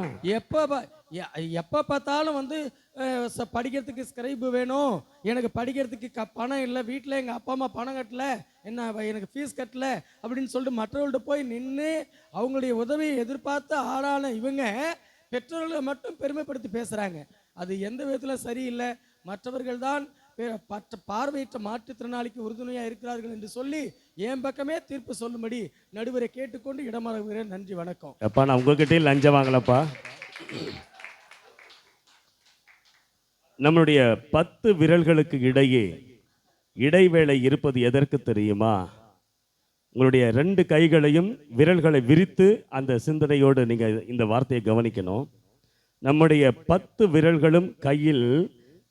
எப்போ பார்த்தாலும் வந்து படிக்கிறதுக்கு ஸ்கிரைபு வேணும், எனக்கு படிக்கிறதுக்கு பணம் இல்லை, வீட்டில் எங்கள் அப்பா அம்மா பணம் கட்டல, என்ன எனக்கு ஃபீஸ் கட்டல அப்படின்னு சொல்லிட்டு மற்றவர்கள்ட்ட போய் நின்று அவங்களுடைய உதவியை எதிர்பார்த்து ஆளான இவங்க பெற்றோர்களை மட்டும் பெருமைப்படுத்தி பேசுகிறாங்க. அது எந்த விதத்தில் சரியில்லை. மற்றவர்கள் தான் பார்வையற்ற மாற்றுத்திறனாளிக்கு உறுதுணையாக இருக்கிறார்கள் என்று சொல்லி என் பக்கமே தீர்ப்பு சொல்லும்படி நடுவரை கேட்டுக்கொண்டு இடமாறுகிறேன். நன்றி, வணக்கம். அப்பா, நான் உங்ககிட்டே லஞ்சம் வாங்கலப்பா. நம்மளுடைய 10 விரல்களுக்கு இடையே இடைவேளை இருப்பது எதற்கு தெரியுமா? உங்களுடைய 2 கைகளையும் விரல்களை விரித்து அந்த சிந்தனையோடு நீங்கள் இந்த வார்த்தையை கவனிக்கணும். நம்முடைய 10 விரல்களும் கையில்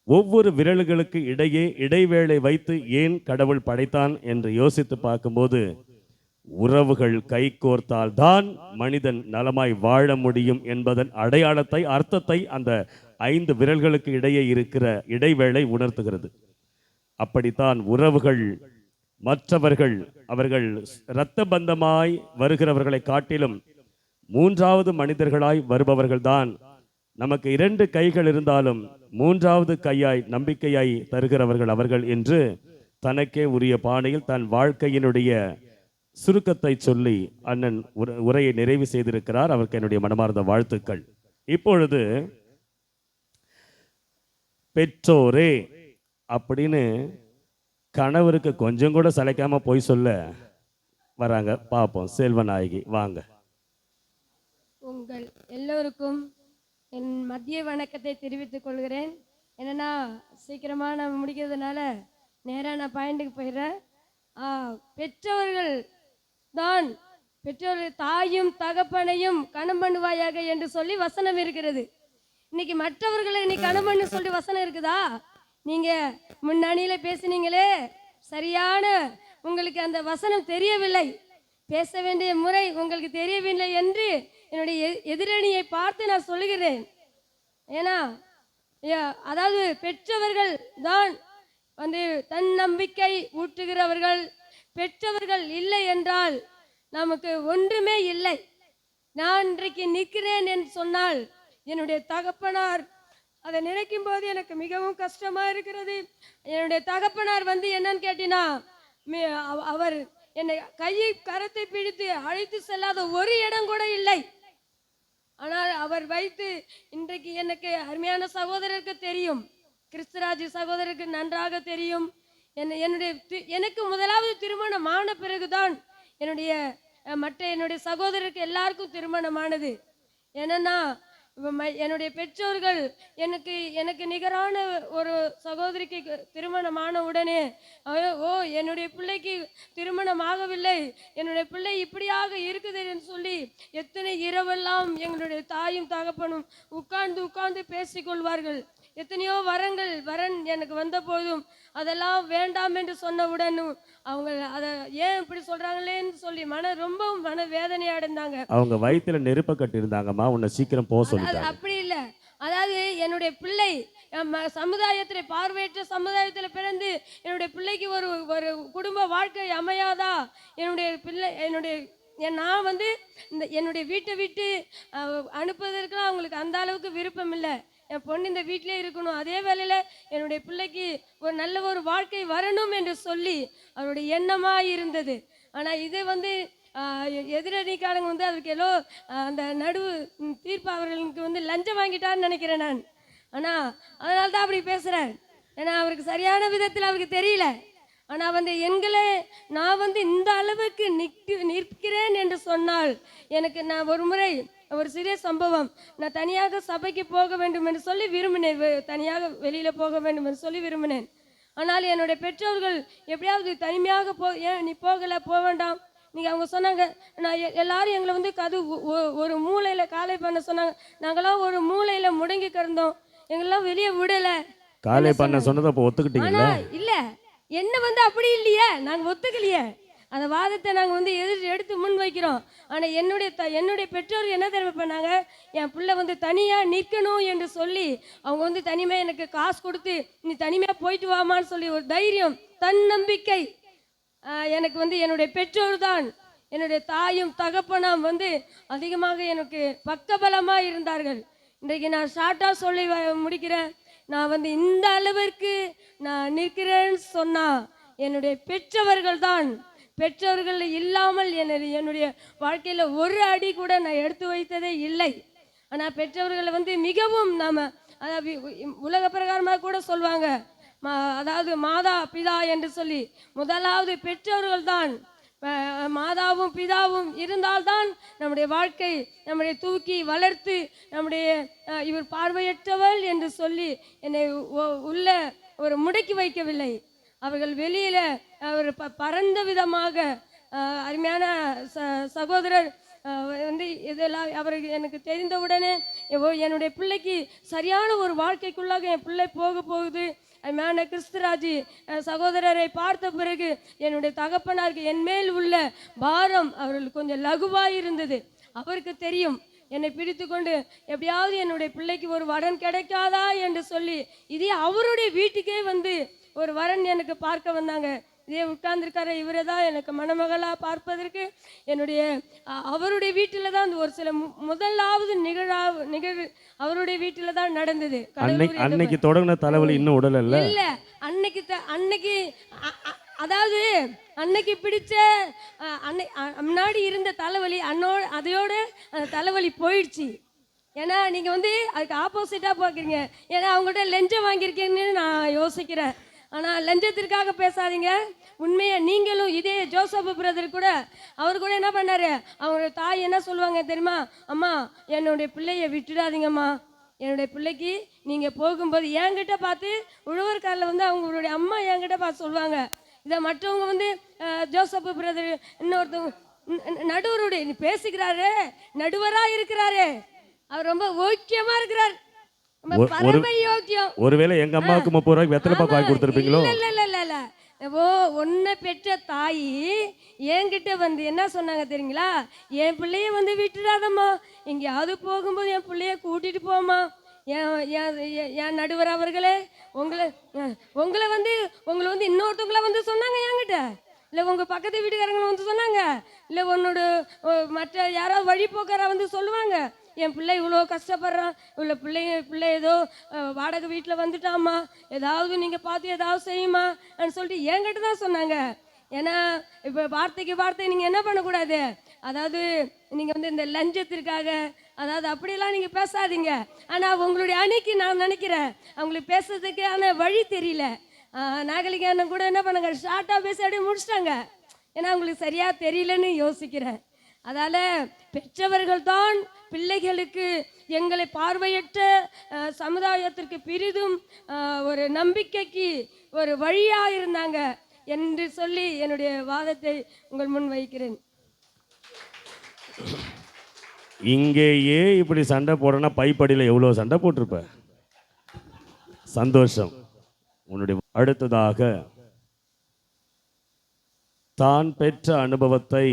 ஒவ்வொரு விரல்களுக்கு இடையே இடைவேளை வைத்து ஏன் கடவுள் படைத்தான் என்று யோசித்து பார்க்கும்போது, உறவுகள் கைகோர்த்தால் தான் மனிதன் நலமாய் வாழ முடியும் என்பதன் அடையாளத்தை, அர்த்தத்தை அந்த 5 விரல்களுக்கு இடையே இருக்கிற இடைவேளை உணர்த்துகிறது. அப்படித்தான் உறவுகள், மற்றவர்கள், அவர்கள் இரத்த பந்தமாய் வருகிறவர்களை காட்டிலும் 3வது மனிதர்களாய் வருபவர்கள்தான். நமக்கு 2 கைகள் இருந்தாலும் 3வது கையாய் நம்பிக்கையாய் தருகிறவர்கள் அவர்கள் என்று தனக்கே உரிய பாணியில் தன் வாழ்க்கையினுடைய சுருக்கத்தை சொல்லி அண்ணன் உரையை நிறைவு செய்திருக்கிறார். அவருக்கு என்னுடைய மனமார்ந்த வாழ்த்துக்கள். இப்பொழுது பெற்றோரே அப்படின்னு கணவருக்கு கொஞ்சம் கூட சளைக்காம போய் சொல்ல வராங்க. பார்ப்போம். செல்வநாயகி வாங்க. உங்கள் எல்லோருக்கும் என் மதிய வணக்கத்தை தெரிவித்துக் கொள்கிறேன். என்னன்னா சீக்கிரமாக நான் முடிக்கிறதுனால நேராக நான் பாயிண்ட்டுக்கு போயிடுறேன். பெற்றோர்கள் தான், பெற்றோர்கள் தாயும் தகப்பனையும் கணம் பண்ணுவாயாக என்று சொல்லி வசனம் இருக்கிறது. இன்னைக்கு மற்றவர்களை நீ கணம் பண்ணு சொல்லி வசனம் இருக்குதா? நீங்க முன்னணியில பேசினீங்களே, சரியான உங்களுக்கு அந்த வசனம் தெரியவில்லை, பேச வேண்டிய முறை உங்களுக்கு தெரியவில்லை என்று என்னுடைய எதிரணியை பார்த்து நான் சொல்லுகிறேன். ஏன்னா அதாவது பெற்றவர்கள் தான் வந்து தன்னம்பிக்கை ஊட்டுகிறவர்கள். பெற்றவர்கள் இல்லை என்றால் நமக்கு ஒன்றுமே இல்லை. நான் இன்றைக்கு நிற்கிறேன் என்று சொன்னால் என்னுடைய தகப்பனார், அதை நினைக்கும் போது எனக்கு மிகவும் கஷ்டமா இருக்கிறது. என்னுடைய தகப்பனார் வந்து என்னன்னு கேட்டினா, அவர் என்னை கையை கரத்தை பிடித்து அழைத்து செல்லாத ஒரு இடம் கூட இல்லை. ஆனால் அவர் வைத்து இன்றைக்கு எனக்கு அருமையான சகோதரருக்கு தெரியும், கிறிஸ்துராஜ் சகோதரருக்கு நன்றாக தெரியும். எனக்கு முதலாவது திருமணம் ஆன பிறகுதான் என்னுடைய சகோதரருக்கு எல்லாருக்கும் திருமணமானது. என்னன்னா என்னுடைய பெற்றோர்கள் எனக்கு நிகரான ஒரு சகோதரிக்கு திருமணமான உடனே என்னுடைய பிள்ளைக்கு திருமணம் ஆகவில்லை, என்னுடைய பிள்ளை இப்படியாக இருக்குது என்று சொல்லி எத்தனை இரவெல்லாம் எங்களுடைய தாயும் தகப்பனும் உட்கார்ந்து பேசிக்கொள்வார்கள். எத்தனையோ வரன் எனக்கு வந்த போதும் அதெல்லாம் வேண்டாம் என்று சொன்னவுடனும் அவங்க அதை ஏன் இப்படி சொல்றாங்களேன்னு சொல்லி ரொம்ப மன வேதனை அடைந்தாங்க. அவங்க வயித்துல நெருப்ப கட்டி இருந்தாங்கம்மா, உன்னை சீக்கிரம் போக அது சொல்லிட்டாங்க. அப்படி இல்லை. அதாவது என்னுடைய பிள்ளை சமுதாயத்தில் பார்வையற்ற சமுதாயத்தில் பிறந்து என்னுடைய பிள்ளைக்கு ஒரு ஒரு குடும்ப வாழ்க்கை அமையாதா? நான் வந்து என்னுடைய வீட்டை விட்டு அனுப்புவதற்கெல்லாம் அவங்களுக்கு அந்த அளவுக்கு விருப்பம் இல்லை. என் பொண்ணு இந்த வீட்டிலே இருக்கணும், அதே வேளையில் என்னுடைய பிள்ளைக்கு ஒரு நல்ல ஒரு வாழ்க்கை வரணும் என்று சொல்லி அவருடைய எண்ணமாக இருந்தது. ஆனால் இது வந்து எதிரணிக்காரங்க வந்து அதுக்கு ஏதோ அந்த நடுவு தீர்ப்பு அவர்களுக்கு வந்து லஞ்சம் வாங்கிட்டான்னு நினைக்கிறேன் நான். ஆனால் அதனால தான் அப்படி பேசுகிறேன். ஏன்னா அவருக்கு சரியான விதத்தில் அவருக்கு தெரியல. ஆனால் வந்து நான் வந்து இந்த அளவுக்கு நிற்கிறேன் என்று சொன்னால் நான் ஒரு முறை ஒரு சிறிய சம்பவம், நான் தனியாக சபைக்கு போக வேண்டும் என்று சொல்லி விரும்பினேன், தனியாக வெளியில் போக வேண்டும் என்று சொல்லி விரும்பினேன். ஆனால் என்னுடைய பெற்றோர்கள் எப்படியாவது தனிமையாக ஏன் நீ போகலை, போக வேண்டாம் நீங்கள் அவங்க சொன்னாங்க. நான் எல்லாரும் எங்களை வந்து ஒரு மூலையில் காலை பண்ண சொன்னாங்க. நாங்களாம் ஒரு மூலையில் முடங்கி கிடந்தோம், எங்களெல்லாம் வெளியே விடலை. காலை பண்ண சொன்னதை அப்போ ஒத்துக்கிட்டீங்களா? இல்லை, என்ன வந்து அப்படி இல்லையே, நாங்கள் ஒத்துக்கலையே. அந்த வாதத்தை நாங்கள் வந்து எடுத்து முன் வைக்கிறோம். ஆனால் என்னுடைய பெற்றோர் என்ன தெரிவு பண்ணாங்க, என் பிள்ளை வந்து தனியாக நிற்கணும் என்று சொல்லி அவங்க வந்து தனிமையாக எனக்கு காசு கொடுத்து நீ தனிமையாக போயிட்டு வாமான்னு சொல்லி ஒரு தைரியம், தன்னம்பிக்கை எனக்கு வந்து என்னுடைய பெற்றோர் தான். என்னுடைய தாயும் தகப்பனும் வந்து அதிகமாக எனக்கு பக்கபலமாக இருந்தார்கள். இன்றைக்கு நான் ஷார்ட்டாக சொல்லி முடிக்கிறேன். நான் வந்து இந்த அளவிற்கு நான் நிற்கிறேன்னு சொன்னால் என்னுடைய பெற்றவர்கள் தான். பெற்றோர்கள் இல்லாமல் என்னுடைய வாழ்க்கையில் ஒரு அடி கூட நான் எடுத்து வைத்ததே இல்லை. ஆனால் பெற்றவர்களை வந்து மிகவும் அதாவது உலக பிரகாரமாக கூட சொல்லுவாங்க, அதாவது மாதா பிதா என்று சொல்லி முதலாவது பெற்றோர்கள் தான். மாதாவும் பிதாவும் இருந்தால்தான் நம்முடைய வாழ்க்கை நம்முடைய தூக்கி வளர்த்து இவர் பார்வையற்றவள் என்று சொல்லி என்னை உள்ள ஒரு முடக்கி வைக்கவில்லை. அவர்கள் வெளியில் அவர் பரந்த விதமாக அருமையான சகோதரர் வந்து இதெல்லாம் அவருக்கு எனக்கு தெரிந்தவுடனே என்னுடைய பிள்ளைக்கு சரியான ஒரு வாழ்க்கைக்குள்ளாக என் பிள்ளை போகுது. அருமையான கிறிஸ்துராஜ் சகோதரரை பார்த்த பிறகு என்னுடைய தகப்பனாருக்கு என் மேல் உள்ள பாரம் அவர்களுக்கு கொஞ்சம் லகுவாக இருந்தது. அவருக்கு தெரியும் என்னை பிடித்து கொண்டு எப்படியாவது என்னுடைய பிள்ளைக்கு ஒரு வரன் கிடைக்காதா என்று சொல்லி இதே அவருடைய வீட்டுக்கே வந்து ஒரு வரன் எனக்கு பார்க்க வந்தாங்க. இதே உட்கார்ந்துருக்கார இவரை தான் எனக்கு மணமகளாக பார்ப்பதற்கு அவருடைய வீட்டில் தான் ஒரு சில முதலாவது நிகழ்வு அவருடைய வீட்டில் தான் நடந்தது. அன்னைக்கு தொடங்கின தலைவலி இன்னும் உடல் இல்ல அன்னைக்கு அதாவது அன்னைக்கு பிடிச்ச முன்னாடி இருந்த தலைவலி அதையோட அந்த தலைவலி போயிடுச்சு. ஏன்னா நீங்கள் வந்து அதுக்கு ஆப்போசிட்டாக பார்க்குறீங்க. ஏன்னா அவங்கள்ட்ட லஞ்சம் வாங்கியிருக்கீங்கன்னு நான் யோசிக்கிறேன். ஆனால் லஞ்சத்திற்காக பேசாதீங்க. உண்மையை நீங்களும் இதே ஜோசப் பிரதர் கூட அவர் கூட என்ன பண்ணார், அவங்களோட தாய் என்ன சொல்லுவாங்க தெரியுமா, அம்மா என்னுடைய பிள்ளையை விட்டுடாதீங்கம்மா, என்னுடைய பிள்ளைக்கு நீங்கள் போகும்போது என்கிட்ட பார்த்து உழவர்காரில் வந்து அவங்களுடைய அம்மா என்கிட்ட பார்த்து சொல்லுவாங்க. இதை மற்றவங்க வந்து ஜோசப் பிரதர் இன்னொருத்தவங்க நடுவருடைய பேசுகிறாரு, நடுவராக இருக்கிறாரு, அவர் ரொம்ப ஓக்கியமாக இருக்கிறார். ஒருவேளை எங்க அம்மாவுக்கு 30 ரூபாய்க்கு வெத்தலை பாக்கு வாங்கி கொடுத்துருப்பீங்களோ? இல்ல ஒன்ன பெற்ற தாய் என்கிட்ட வந்து என்ன சொன்னாங்க தெரியுங்களா, என் பிள்ளைய வந்து விட்டுடாதம்மா, எங்கேயாவது போகும்போது என் பிள்ளைய கூட்டிட்டு போமா. என் நடுவர் அவர்களே உங்களை வந்து இன்னொருத்தவங்கள வந்து சொன்னாங்க என்கிட்ட, இல்லை உங்கள் பக்கத்து வீட்டுக்காரங்களை வந்து சொன்னாங்க, இல்லை உன்னோட மற்ற யாராவது வழிபோக்கார வந்து சொல்லுவாங்க, என் பிள்ளை இவ்வளோ கஷ்டப்படுறான், இவ்வளோ பிள்ளை ஏதோ வாடகை வீட்டில் வந்துட்டாம்மா, ஏதாவது நீங்கள் பார்த்து ஏதாவது செய்யுமா அப்படின்னு சொல்லிட்டு என்கிட்ட தான் சொன்னாங்க. ஏன்னா இப்போ வார்த்தைக்கு வார்த்தை நீங்கள் என்ன பண்ணக்கூடாது, அதாவது நீங்கள் வந்து இந்த லஞ்சத்திற்காக அதாவது அப்படியெல்லாம் நீங்கள் பேசாதீங்க. ஆனால் உங்களுடைய அணிக்கு நான் நினைக்கிறேன் அவங்களுக்கு பேசுறதுக்கான வழி தெரியல. நாகலிங்கம் கூட என்ன பண்ணுங்க, ஷார்ட்டாக பேசி அப்படியே முடிச்சிட்டாங்க. ஏன்னா அவங்களுக்கு சரியாக தெரியலன்னு யோசிக்கிறேன். அதால் பெற்றவர்கள் தான் பிள்ளைகளுக்கு எங்களை பார்வையற்ற சமுதாயத்திற்கு பெரிதும் ஒரு நம்பிக்கைக்கு ஒரு வழியாக இருந்தாங்க என்று சொல்லி என்னுடைய வாதத்தை உங்கள் முன் வைக்கிறேன். இங்கேயே இப்படி சண்டை போடனா பைப்படியில் எவ்வளோ சண்டை போட்டிருப்ப. சந்தோஷம். உன்னுடைய அடுத்ததாக தான் பெற்ற அனுபவத்தை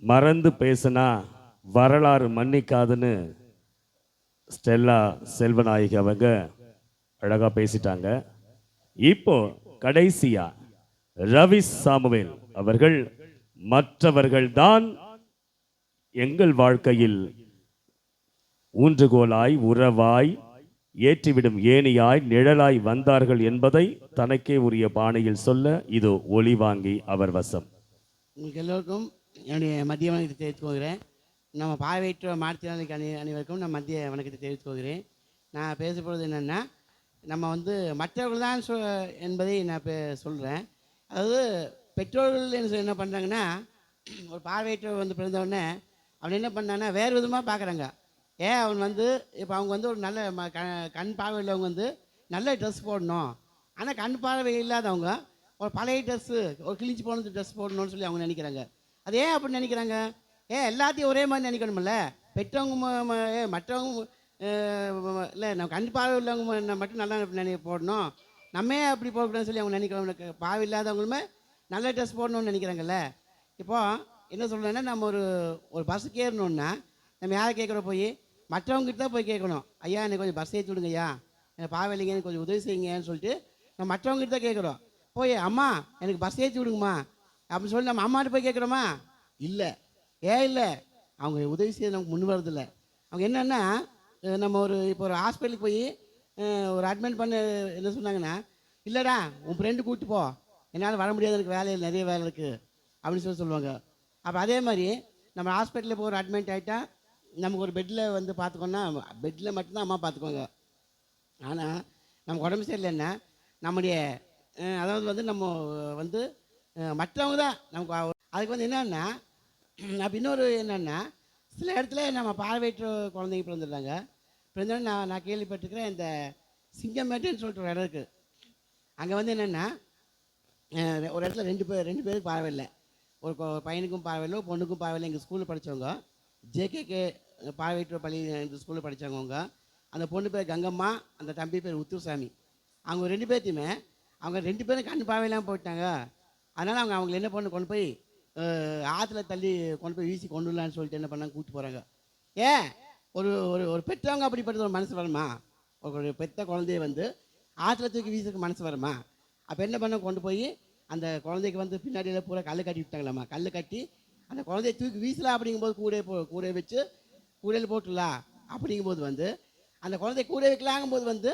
மறந்து பேசினா வரலாறு மன்னிக்காதுன்னு ஸ்டெல்லா செல்வநாயகி அவங்க அழகா பேசிட்டாங்க. இப்போ கடைசியா ரவி சாமுவேல் அவர்கள் மற்றவர்கள் தான் எங்கள் வாழ்க்கையில் ஊன்றுகோலாய் உறவாய் ஏற்றிவிடும் ஏணியாய் நிழலாய் வந்தார்கள் என்பதை தனக்கே உரிய பாணியில் சொல்ல இதோ ஒளி வாங்கி அவர் வசம். உங்களுக்கு எல்லோருக்கும் என்னுடைய மதிய வணக்கத்தை தெரிவித்துக் கொள்கிறேன். நம்ம பார்வையற்ற மாற்றுத்திறனாளிக்கு அனைவருக்கும் நான் மதிய வணக்கத்தை தெரிவித்துக் கொள்கிறேன். நான் பேசப்படுறது என்னென்னா, நம்ம வந்து மற்றவர்கள் தான் என்பதை நான் சொல்கிறேன். அதாவது பெற்றோர்கள் என்ன பண்ணுறாங்கன்னா, ஒரு பார்வையற்ற வந்து பிறந்தவுடனே அவன் என்ன பண்ணான்னா வேறு விதமாக பார்க்குறாங்க. அவன் வந்து இப்போ அவங்க வந்து ஒரு நல்ல கண் பார்வை உள்ளவங்க வந்து நல்ல ட்ரெஸ் போடணும், ஆனால் கண் பார்வை இல்லாதவங்க ஒரு பழைய ட்ரெஸ்ஸு ஒரு கிழிச்சு போனது ட்ரெஸ் போடணும்னு சொல்லி அவங்க நினைக்கிறாங்க. அது ஏன் அப்படி நினைக்கிறாங்க? எல்லாத்தையும் ஒரே மாதிரி நினைக்கணுமில்ல. பெற்றவங்க மற்றவங்க இல்லை, நம்ம கண் பார்வை உள்ளவங்க மட்டும் நல்லா போடணும், நம்ம அப்படி போடக்கூடாதுன்னு சொல்லி அவங்க நினைக்கிறவங்க. பார்வை இல்லாதவங்களுமே நல்ல ட்ரெஸ் போடணும்னு நினைக்கிறாங்கல்ல. இப்போது என்ன சொல்கிறேன்னா, நம்ம ஒரு பஸ்ஸுக்கு ஏறணுன்னா நம்ம யாரை கேட்குறோம்? போய் மற்றவங்ககிட்ட தான் போய் கேட்கணும். ஐயா எனக்கு கொஞ்சம் பஸ் ஏற்றி விடுங்க, ஐயா எனக்கு பார்வை இல்லைங்க, எனக்கு கொஞ்சம் உதவி செய்யுங்கன்னு சொல்லிட்டு நம்ம மற்றவங்ககிட்ட தான் கேட்குறோம். போய் அம்மா எனக்கு பஸ் ஏற்றி விடுங்கம்மா அப்படின்னு சொல்லி நம்ம அம்மாட்ட போய் கேட்குறோமா? இல்லை. இல்லை, அவங்க உதவி செய்ய நமக்கு முன் வரதில்லை. அவங்க என்னென்னா, நம்ம இப்போ ஒரு ஹாஸ்பிட்டலுக்கு போய் ஒரு அட்மிட் பண்ண என்ன சொன்னாங்கன்னா, இல்லைடா உன் ஃப்ரெண்டு கூப்பிட்டு போ, என்னால் வர முடியாது, எனக்கு வேலையில் நிறைய வேலை இருக்குது அப்படின்னு சொல்லுவாங்க. அப்போ அதே மாதிரி நம்ம ஹாஸ்பிட்டலில் போய் ஒரு அட்மிட் ஆகிட்டா நமக்கு ஒரு பெட்டில் வந்து பார்த்துக்கோன்னா பெட்டில் மட்டும்தான் அம்மா பார்த்துக்கோங்க. ஆனால் நமக்கு உடம்பு சரியில்லைன்னா நம்முடைய அதாவது வந்து நம்ம வந்து மற்றவங்க தான் நமக்கு அதுக்கு வந்து என்னென்னா, அப்போ இன்னொரு என்னென்னா, சில இடத்துல நம்ம பார்வையற்ற குழந்தைங்க பிறந்துடுறாங்க. பிறந்தோடனே நான் கேள்விப்பட்டிருக்கிறேன், இந்த சிங்கமேட்டுன்னு சொல்லிட்டு ஒரு இடம் இருக்குது. அங்கே வந்து என்னென்னா, ஒரு இடத்துல ரெண்டு பேருக்கு பார்வை இல்லை. ஒரு பையனுக்கும் பார்வை இல்லை, ஒரு பொண்ணுக்கும் பார்வை இல்லை. எங்கள் ஸ்கூலில் படித்தவங்க ஜேகேகே பார்வையற்ற பள்ளி இந்த ஸ்கூலில் படித்தவங்க. அந்த பொண்ணு பேர் கங்கம்மா, அந்த தம்பி பேர் உத்துசாமி. அவங்க 2 பேர்த்தையுமே அவங்க 2 பேரும் கண் பார்வையெல்லாம் போயிட்டாங்க. அதனால் அவங்களை என்ன பண்ண கொண்டு போய் ஆற்றுல தள்ளி கொண்டு போய் வீசி கொண்டு வரலான்னு சொல்லிட்டு என்ன பண்ணாங்க, கூப்பிட்டு போகிறாங்க. ஒரு ஒரு பெற்றவங்க அப்படிப்பட்ட ஒரு மனசு வருமா? ஒரு பெற்ற குழந்தைய வந்து ஆற்றுல தூக்கி வீசுறதுக்கு மனசு வருமா? அப்போ என்ன பண்ண கொண்டு போய் அந்த குழந்தைக்கு வந்து பின்னாடியில் பூரா கல் கட்டி விட்டாங்களாம்மா. கல் கட்டி அந்த குழந்தைய தூக்கி வீசலாம் அப்படிங்கும்போது கூட வச்சு கூடையில் போட்டுடலாம் அப்படிங்கும்போது வந்து அந்த குழந்தைய கூட வைக்கலாங்கும்போது வந்து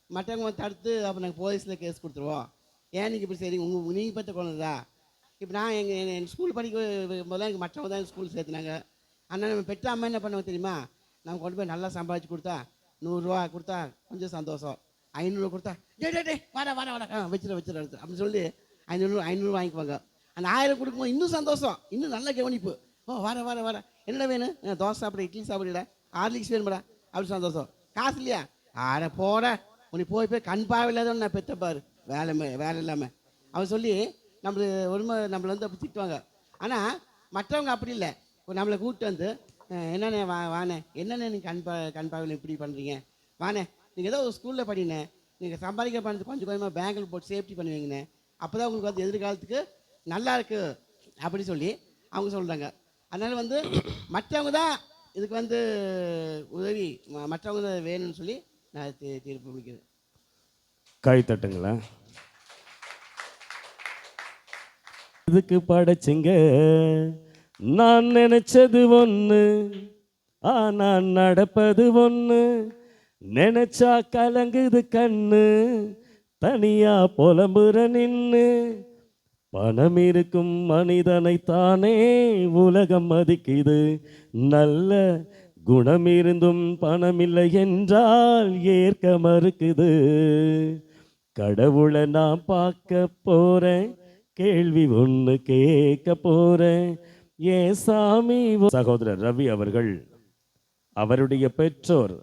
மற்றவங்க தடுத்து அப்போ நாங்கள் போலீஸில் கேஸ் கொடுத்துருவோம். ஏன் நீங்கள் இப்படி சரி நீங்கள் பெற்ற குழந்தைதா? இப்போ நான் எங்கள் ஸ்கூல் படிக்க முதல்ல எங்கள் மற்றவங்க தான் ஸ்கூல் சேர்த்துனாங்க. ஆனால் நம்ம பெற்ற அம்மா என்ன பண்ணுவோம் தெரியுமா? நம்ம கொண்டு போய் நல்லா சம்பாதிச்சு கொடுத்தா 100 ரூபா கொடுத்தா கொஞ்சம் சந்தோஷம், 500 கொடுத்தா டே வர வச்சிட அப்படின்னு சொல்லி 500 வாங்கிக்குவாங்க. அந்த 1000 கொடுக்கும்போது இன்னும் சந்தோஷம், இன்னும் நல்ல கவனிப்பு. வர என்னடா வேணும்? தோசை சாப்பிட, இட்லி சாப்பிடல, ஹார்லிக்ஸ் வேணுமாடா அப்படி சந்தோஷம். காசு இல்லையா? போட உனக்கு போய் கண் பார்வை இல்லாதவன் நான் பெற்ற பாரு, வேலை இல்லாமல் அவன் சொல்லி நம்மளை வந்து அப்படி திட்டுவாங்க. ஆனால் மற்றவங்க அப்படி இல்லை. நம்மளை கூப்பிட்டு வந்து என்னண்ணே வானே, என்னண்ணே நீங்கள் கண் பார்வையில் இப்படி பண்ணுறீங்க, வானே நீங்கள் ஏதோ ஒரு ஸ்கூலில் படினே, நீங்கள் சம்பாதிக்கிற பணத்தை கொஞ்சம் கொஞ்சமாக பேங்கில் போட்டு சேஃப்டி பண்ணுவீங்கண்ணே, அப்போ தான் உங்களுக்கு வந்து எதிர்காலத்துக்கு நல்லா இருக்கு அப்படி சொல்லி அவங்க சொல்கிறாங்க. அதனால் வந்து மற்றவங்க தான் இதுக்கு வந்து உதவி, மற்றவங்க வேணும்னு சொல்லி நான் தீர்ப்பு முடிக்கிறேன். கை தட்டுங்களா. இதுக்கு படைச்சிங்க நான் நினைச்சது ஒன்று, நான் நடப்பது ஒன்று, நினைச்சா கலங்குது கண்ணு, தனியா புலம்புற நின்னு, பணம் இருக்கும் மனிதனைத்தானே உலகம் மதிக்குது, நல்ல குணம் இருந்தும் பணம் இல்லை என்றால் ஏற்க மறுக்குது, கடவுளை நான் பார்க்க போறேன், கேள்வி ஒன்று கேட்க போறேன், ஏ சாமி. சகோதரர் ரவி அவர்கள் அவருடைய பெற்றோர்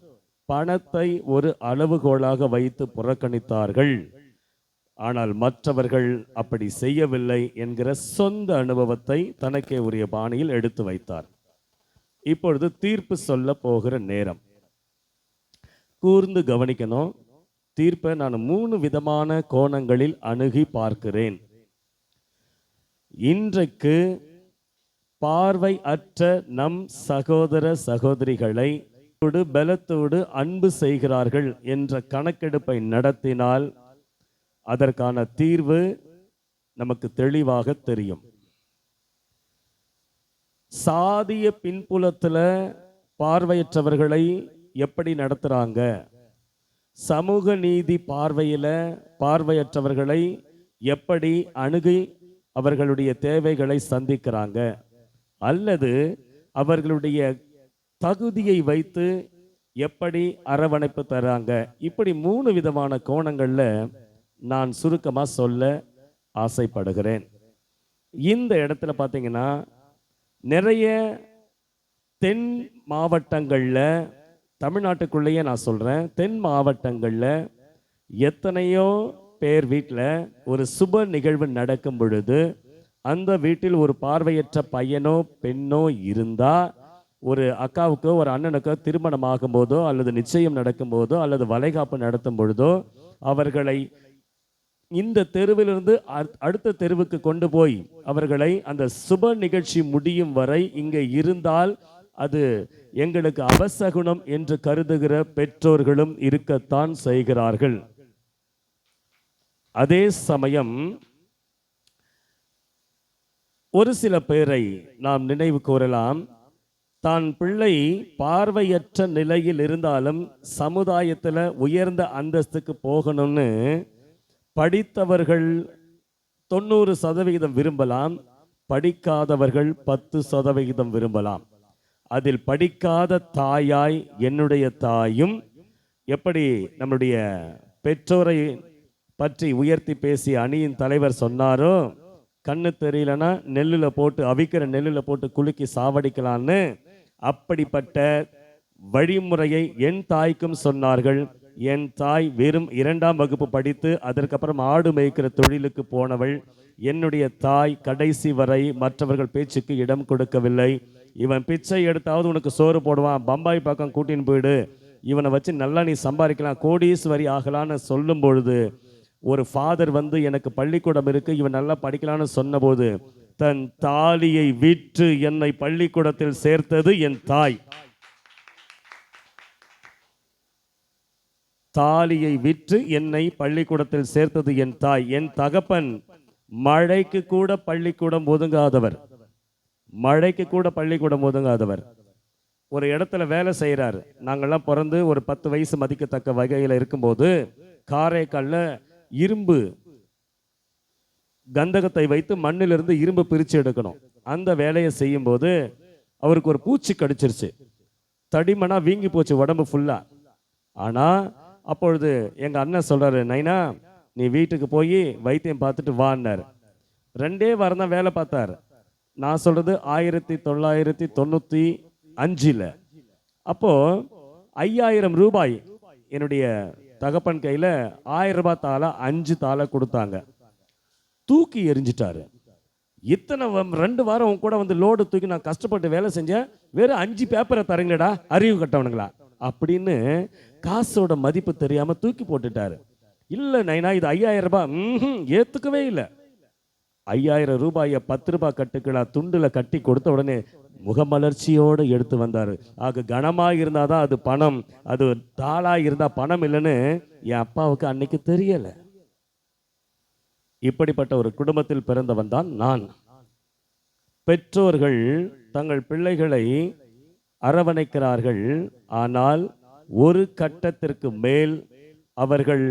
பணத்தை ஒரு அளவுகோலாக வைத்து புறக்கணித்தார்கள், ஆனால் மற்றவர்கள் அப்படி செய்யவில்லை என்கிற சொந்த அனுபவத்தை தனக்கே உரிய பாணியில் எடுத்து வைத்தார். இப்பொழுது தீர்ப்பு சொல்ல போகிற நேரம். கூர்ந்து கவனிக்கணும். தீர்ப்பை நான் 3 விதமான கோணங்களில் அணுகி பார்க்கிறேன். இன்றைக்கு பார்வை அற்ற நம் சகோதர சகோதரிகளை பலத்தோடு அன்பு செய்கிறார்கள் என்ற கணக்கெடுப்பை நடத்தினால் அதற்கான தீர்வு நமக்கு தெளிவாக தெரியும். சாதிய பின்புலத்துல பார்வையற்றவர்களை எப்படி நடத்துறாங்க, சமூக நீதி பார்வையில பார்வையற்றவர்களை எப்படி அணுகி அவர்களுடைய தேவைகளை சந்திக்கிறாங்க, அல்லது அவர்களுடைய தகுதியை வைத்து எப்படி அரவணைப்பு தராங்க, இப்படி 3 விதமான கோணங்கள்ல நான் சுருக்கமா சொல்ல ஆசைப்படுகிறேன். இந்த இடத்துல பார்த்தீங்கன்னா நிறைய தென் மாவட்டங்கள்ல, தமிழ்நாட்டுக்குள்ளேயே நான் சொல்றேன், தென் மாவட்டங்கள்ல எத்தனையோ பேர் வீட்டில் ஒரு சுப நிகழ்வு நடக்கும் பொழுது அந்த வீட்டில் ஒரு பார்வையற்ற பையனோ பெண்ணோ இருந்தா, ஒரு அக்காவுக்கோ ஒரு அண்ணனுக்கோ திருமணம் ஆகும் போதோ அல்லது நிச்சயம் நடக்கும் போதோ அல்லது வளைகாப்பு நடத்தும் பொழுதோ அவர்களை இந்த தெருவிலிருந்து அடுத்த தெருவுக்கு கொண்டு போய் அவர்களை அந்த சுப நிகழ்ச்சி முடியும் வரை இங்கே இருந்தால் அது எங்களுக்கு அபசகுணம் என்று கருதுகிற பெற்றோர்களும் இருக்கத்தான் செய்கிறார்கள். அதே சமயம் ஒரு சில பேரை நாம் நினைவு கூறலாம். தான் பிள்ளை பார்வையற்ற நிலையில் இருந்தாலும் சமுதாயத்தில் உயர்ந்த அந்தஸ்துக்கு போகணும்னு படித்தவர்கள் 90% விரும்பலாம், படிக்காதவர்கள் 10% விரும்பலாம். அதில் படிக்காத தாயாய் என்னுடைய தாயும் எப்படி நம்முடைய பெற்றோரை பற்றி உயர்த்தி பேசிய அணியின் தலைவர் சொன்னாரோ, கண்ணு தெரியலனா நெல்லில் போட்டு அவிக்கிற நெல்லில் போட்டு குலுக்கி சாவடிக்கலான்னு, அப்படிப்பட்ட வழிமுறையை என் தாய்க்கும் சொன்னார்கள். என் தாய் வெறும் 2ஆம் வகுப்பு படித்து அதற்கப்புறம் ஆடு மேய்க்கிற தொழிலுக்கு போனவள். என்னுடைய தாய் கடைசி வரை மற்றவர்கள் பேச்சுக்கு இடம் கொடுக்கவில்லை. இவன் பிச்சை எடுத்தாவது உனக்கு சோறு போடுவான், பம்பாய் பக்கம் கூட்டின்னு போயிடு, இவனை வச்சு நல்லா நீ சம்பாதிக்கலாம், கோடீஸ்வரி ஆகலான்னு சொல்லும் பொழுது ஒரு ஃபாதர் வந்து எனக்கு பள்ளிக்கூடம் இருக்கு, இவன் நல்லா படிக்கலான்னு சொன்னபோது தன் தாலியை விற்று என்னை பள்ளிக்கூடத்தில் சேர்த்தது என் தாய். தாலியை விற்று என்னை பள்ளிக்கூடத்தில் சேர்த்தது என் தாய். என் தகப்பன் மழைக்கு கூட பள்ளிக்கூடம் ஒதுங்காதவர், மழைக்கு கூட பள்ளிக்கூடம் ஒதுங்காதவர். ஒரு இடத்துல வேலை செய்கிறார். நாங்கள்லாம் பிறந்து ஒரு 10 வயசு மதிக்கத்தக்க வகையில் இருக்கும்போது காரைக்கால்ல இரும்பு கந்தகத்தை வைத்து மண்ணிலிருந்து இரும்பு பிரித்து எடுக்கணும். அந்த வேலையை செய்யும் போது அவருக்கு ஒரு பூச்சி கடிச்சிருச்சு, தடிமனா வீங்கி போச்சு உடம்பு ஃபுல்லா. ஆனா அப்பொழுது எங்க அண்ணன் சொல்றாரு, நைனா நீ வீட்டுக்கு போய் வைத்தியம் பார்த்துட்டு வான்னார். 2 வாரம் தான் வேலை பார்த்தார். நான் சொல்றது 1995. அப்போ 5000 ரூபாய் என்னுடைய தகப்பன் கையில 1000 ரூபாய் தாளை 5 தாளை கொடுத்தாங்க. தூக்கி எரிஞ்சிட்டாரு. இத்தனை 2 வாரம் உன் கூட வந்து லோடு தூக்கி நான் கஷ்டப்பட்டு வேலை செஞ்சேன், வெறும் 5 பேப்பரை தரீங்களடா அறிவு கட்டவனுங்களா அப்படின்னு காசோட மதிப்பு தெரியாம தூக்கி போட்டுட்டாரு. இல்ல நைனா இது 5000 ரூபாய், ஏத்துக்கவே இல்லை. 5000 ரூபாயை 10 ரூபாய் கட்டுக்களா துண்டுல கட்டி கொடுத்த உடனே முகமலர்ச்சியோடு எடுத்து வந்தாரு. ஆக கனமா இருந்தாதான் அது பணம், அது தாளா இருந்தா பணம் இல்லைன்னு என் அப்பாவுக்கு அன்னைக்கு தெரியல. இப்படிப்பட்ட ஒரு குடும்பத்தில் பிறந்தவன் தான் நான். பெற்றோர்கள் தங்கள் பிள்ளைகளை அரவணைக்கிறார்கள், ஆனால் ஒரு கட்டத்திற்கு மேல் அவர்கள்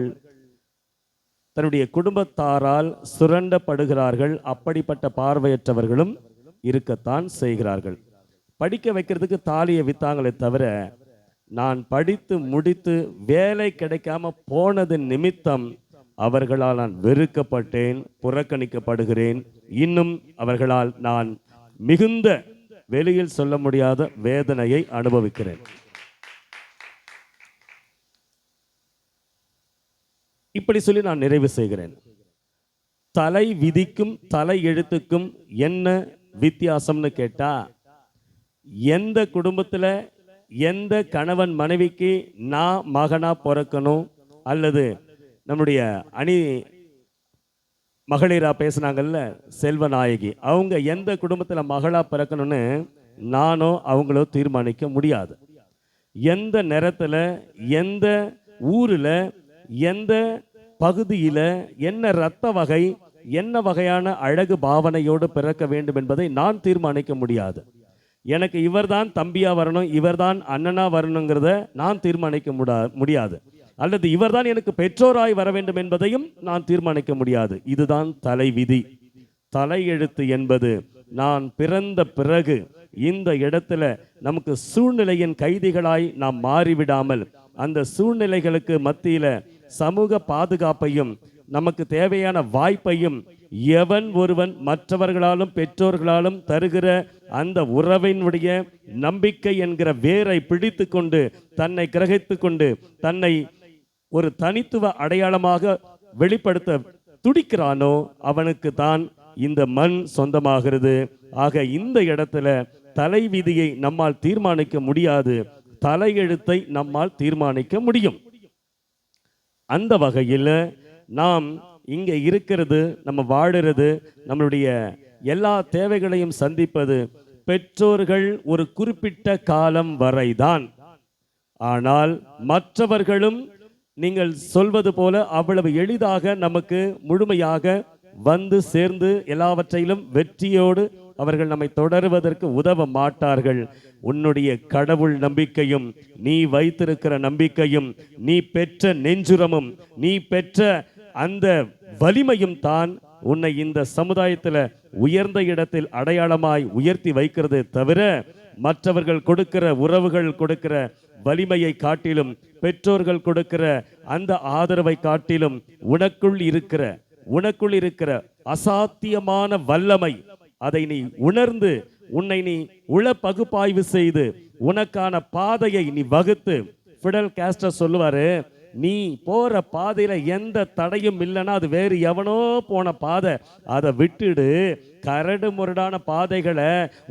தன்னுடைய குடும்பத்தாரால் சுரண்டப்படுகிறார்கள். அப்படிப்பட்ட பார்வையற்றவர்களும் இருக்கத்தான் செய்கிறார்கள். படிக்க வைக்கிறதுக்கு தாலியை வித்தாங்களே தவிர, நான் படித்து முடித்து வேலை கிடைக்காம போனதன் நிமித்தம் அவர்களால் நான் வெறுக்கப்பட்டேன், புறக்கணிக்கப்படுகிறேன். இன்னும் அவர்களால் நான் மிகுந்த வெளியில் சொல்ல முடியாத வேதனையை அனுபவிக்கிறேன். இப்படி சொல்லி நான் நிறைவு செய்கிறேன். தலை விதிக்கும் தலை எழுத்துக்கும் என்ன வித்தியாசம்னு கேட்டா, எந்த குடும்பத்துல எந்த கணவன் மனைவிக்கு நான் மகனா பிறக்கணும், அல்லது நம்முடைய அணி மகளிரா பேசுனாங்கல்ல செல்வநாயகி, அவங்க எந்த குடும்பத்தில் மகளா பிறக்கணும்னு நானோ அவங்களோ தீர்மானிக்க முடியாது. எந்த நேரத்தில், எந்த ஊரில், எந்த பகுதியில், என்ன இரத்த வகை, என்ன வகையான அழகு பாவனையோடு பிறக்க வேண்டும் என்பதை நான் தீர்மானிக்க முடியாது. எனக்கு இவர்தான் தம்பியா வரணும், இவர்தான் அண்ணனா வரணுங்கிறத நான் தீர்மானிக்க முடியாது. அல்லது இவர்தான் எனக்கு பெற்றோராய் வர வேண்டும் என்பதையும் நான் தீர்மானிக்க முடியாது. இதுதான் தலைவிதி. தலையெழுத்து என்பது நான் பிறந்த பிறகு இந்த இடத்துல நமக்கு சூழ்நிலையின் கைதிகளாய் நாம் மாறிவிடாமல், அந்த சூழ்நிலைகளுக்கு மத்தியில சமூக பாதுகாப்பையும் நமக்கு தேவையான வாய்ப்பையும் எவன் ஒருவன் மற்றவர்களாலும் பெற்றோர்களாலும் தருகிற அந்த உறவினுடைய நம்பிக்கை என்கிற வேரை பிடித்து கொண்டு தன்னை கிரகித்து கொண்டு தன்னை ஒரு தனித்துவ அடையாளமாக வெளிப்படுத்த துடிக்கிறானோ அவனுக்கு தான் இந்த மண் சொந்தமாகிறது. ஆக இந்த இடத்துல தலைவிதியை நம்மால் தீர்மானிக்க முடியாது, தலையெழுத்தை நம்மால் தீர்மானிக்க முடியும். அந்த வகையில் நாம் இங்கே இருக்கிறது, நம்ம வாழுறது, நம்மளுடைய எல்லா தேவைகளையும் சந்திப்பது பெற்றோர்கள் ஒரு குறிப்பிட்ட காலம் வரைதான். ஆனால் மற்றவர்களும் நீங்கள் சொல்வது போல அவ்வளவு எளிதாக நமக்கு முழுமையாக வந்து சேர்ந்து எல்லாவற்றையிலும் வெற்றியோடு அவர்கள் நம்மை தொடருவதற்கு உதவ மாட்டார்கள். உன்னுடைய கடவுள் நம்பிக்கையும், நீ வைத்திருக்கிற நம்பிக்கையும், நீ பெற்ற நெஞ்சுரமும், நீ பெற்ற அந்த வலிமையும் தான் உன்னை இந்த சமுதாயத்தில் உயர்ந்த இடத்தில் அடையாளமாய் உயர்த்தி வைக்கிறது. தவிர மற்றவர்கள் கொடுக்கிற உறவுகள் கொடுக்கிற வலிமையை காட்டிலும், பெற்றோர்கள் கொடுக்கிற அந்த ஆதரவை காட்டிலும் உனக்குள் இருக்கிற அசாத்தியமான வல்லமை, அதை நீ உணர்ந்து உன்னை நீ உள பகுப்பாய்வு செய்து உனக்கான பாதையை நீ வகுத்து. ஃபிடல் காஸ்டர் சொல்லுவாரு, நீ போற பாதையில எந்த தடையும் இல்லைன்னா அது வேறு எவனோ போன பாதை, அதை விட்டுடு. கரடு முரடான பாதைகளை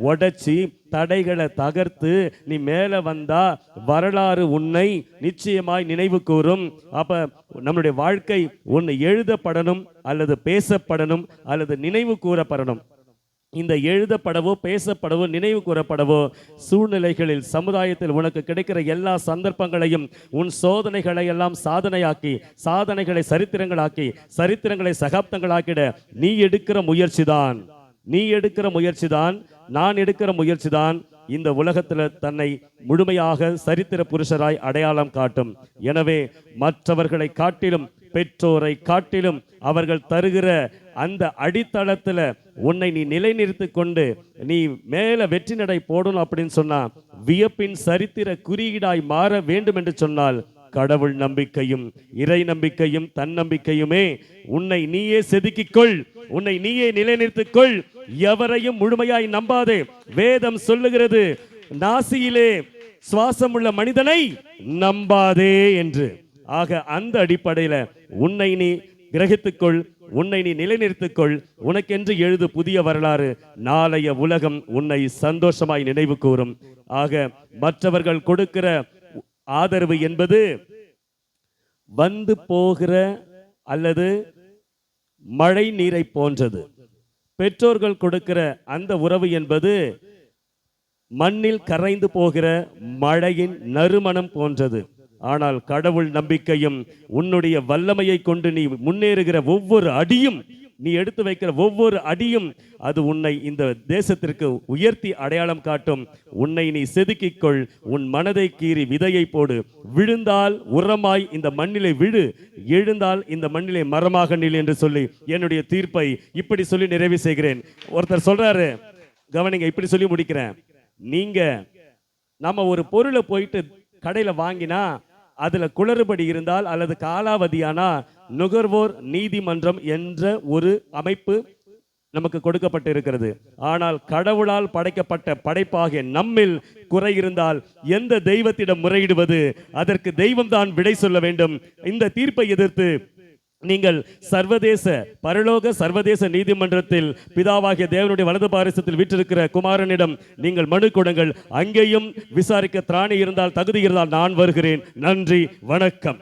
உடைச்சி தடைகளை தகர்த்து நீ மேலே வந்தா வரலாறு உன்னை நிச்சயமாய் நினைவு கூறும். அப்ப நம்மளுடைய வாழ்க்கை ஒன்று எழுதப்படணும், அல்லது பேசப்படணும், அல்லது நினைவு கூறப்படணும். இந்த எழுதப்படவோ பேசப்படவோ நினைவு கூறப்படவோ சூழ்நிலைகளில் சமுதாயத்தில் உனக்கு கிடைக்கிற எல்லா சந்தர்ப்பங்களையும் உன் சோதனைகளை எல்லாம் சாதனையாக்கி, சாதனைகளை சரித்திரங்களாக்கி, சரித்திரங்களை சகாப்தங்களாக்கிட நீ எடுக்கிற முயற்சிதான், நான் எடுக்கிற முயற்சிதான் இந்த உலகத்தில் தன்னை முழுமையாக சரித்திர புருஷராய் அடையாளம் காட்டும். எனவே மற்றவர்களை காட்டிலும், பெற்றோரை காட்டிலும் அவர்கள் தருகிற அந்த அடித்தளத்தில் உன்னை நீ நிலைநிறுத்தி கொண்டு நீ மேல வெற்றி நடை போடணும் அப்படின்னு சொன்னா, வியப்பின் சரித்திர குறியீடாய் மாற வேண்டும் என்று சொன்னால் கடவுள் நம்பிக்கையும் இறை நம்பிக்கையும் தன்னம்பிக்கையுமே உன்னை நீயே செதுக்கிக்கொள், உன்னை நீயே நிலைநிறுத்திக்கொள். எவரையும் முழுமையாய் நம்பாதே. வேதம் சொல்லுகிறது, நாசியிலே சுவாசம் உள்ள மனிதனை நம்பாதே என்று. ஆக அந்த அடிப்படையில் உன்னை நீ கிரகித்துக்கொள், உன்னை நீ நிலைநிறுத்திக்கொள். உனக்கென்று எழுது புதிய வரலாறு. நாளைய உலகம் உன்னை சந்தோஷமாய் நினைவு கூறும். ஆக மற்றவர்கள் கொடுக்கிற ஆதரவு என்பது வந்து போகிற அல்லது மழை நீரை போன்றது. பெற்றோர்கள் கொடுக்கிற அந்த உறவு என்பது மண்ணில் கரைந்து போகிற மழையின் நறுமணம் போன்றது. ஆனால் கடவுள் நம்பிக்கையும் உன்னுடைய வல்லமையை கொண்டு நீ முன்னேறுகிற ஒவ்வொரு அடியும், நீ எடுத்து வைக்கிற ஒவ்வொரு அடியும் அது உன்னை இந்த தேசத்திற்கு உயர்த்தி அடையாளம் காட்டும். உன்னை நீ செதுக்கிக்கொள், உன் மனதை கீறி விதையை போடு. விழுந்தால் உரமாய் இந்த மண்ணிலே விழு, எழுந்தால் இந்த மண்ணிலே மரமாக நில் என்று சொல்லி என்னுடைய தீர்ப்பை இப்படி சொல்லி நிறைவு செய்கிறேன். ஒருத்தர் சொல்றாரு, கவனிங்க, இப்படி சொல்லி முடிக்கிறேன். நம்ம ஒரு பொருளை போயிட்டு கடையில் வாங்கினா அதுல குளறுபடி இருந்தால் அல்லது காலாவதியானா நுகர்வோர் நீதிமன்றம் என்ற ஒரு அமைப்பு நமக்கு கொடுக்கப்பட்டு இருக்கிறது. ஆனால் கடவுளால் படைக்கப்பட்ட படைப்பாகிய நம்மில் குறை இருந்தால் எந்த தெய்வத்திடம் முறையிடுவது? அதற்கு தெய்வம் தான் விடை சொல்ல வேண்டும். இந்த தீர்ப்பை எதிர்த்து நீங்கள் பரலோக சர்வதேச நீதிமன்றத்தில் பிதாவாகிய தேவனுடைய வலது பாரிசத்தில் வீற்றிருக்கிற குமாரனிடம் நீங்கள் மனு கொடுங்கள். அங்கேயும் விசாரிக்க திராணி இருந்தால், தகுதி இருந்தால் நான் வருகிறேன். நன்றி, வணக்கம்.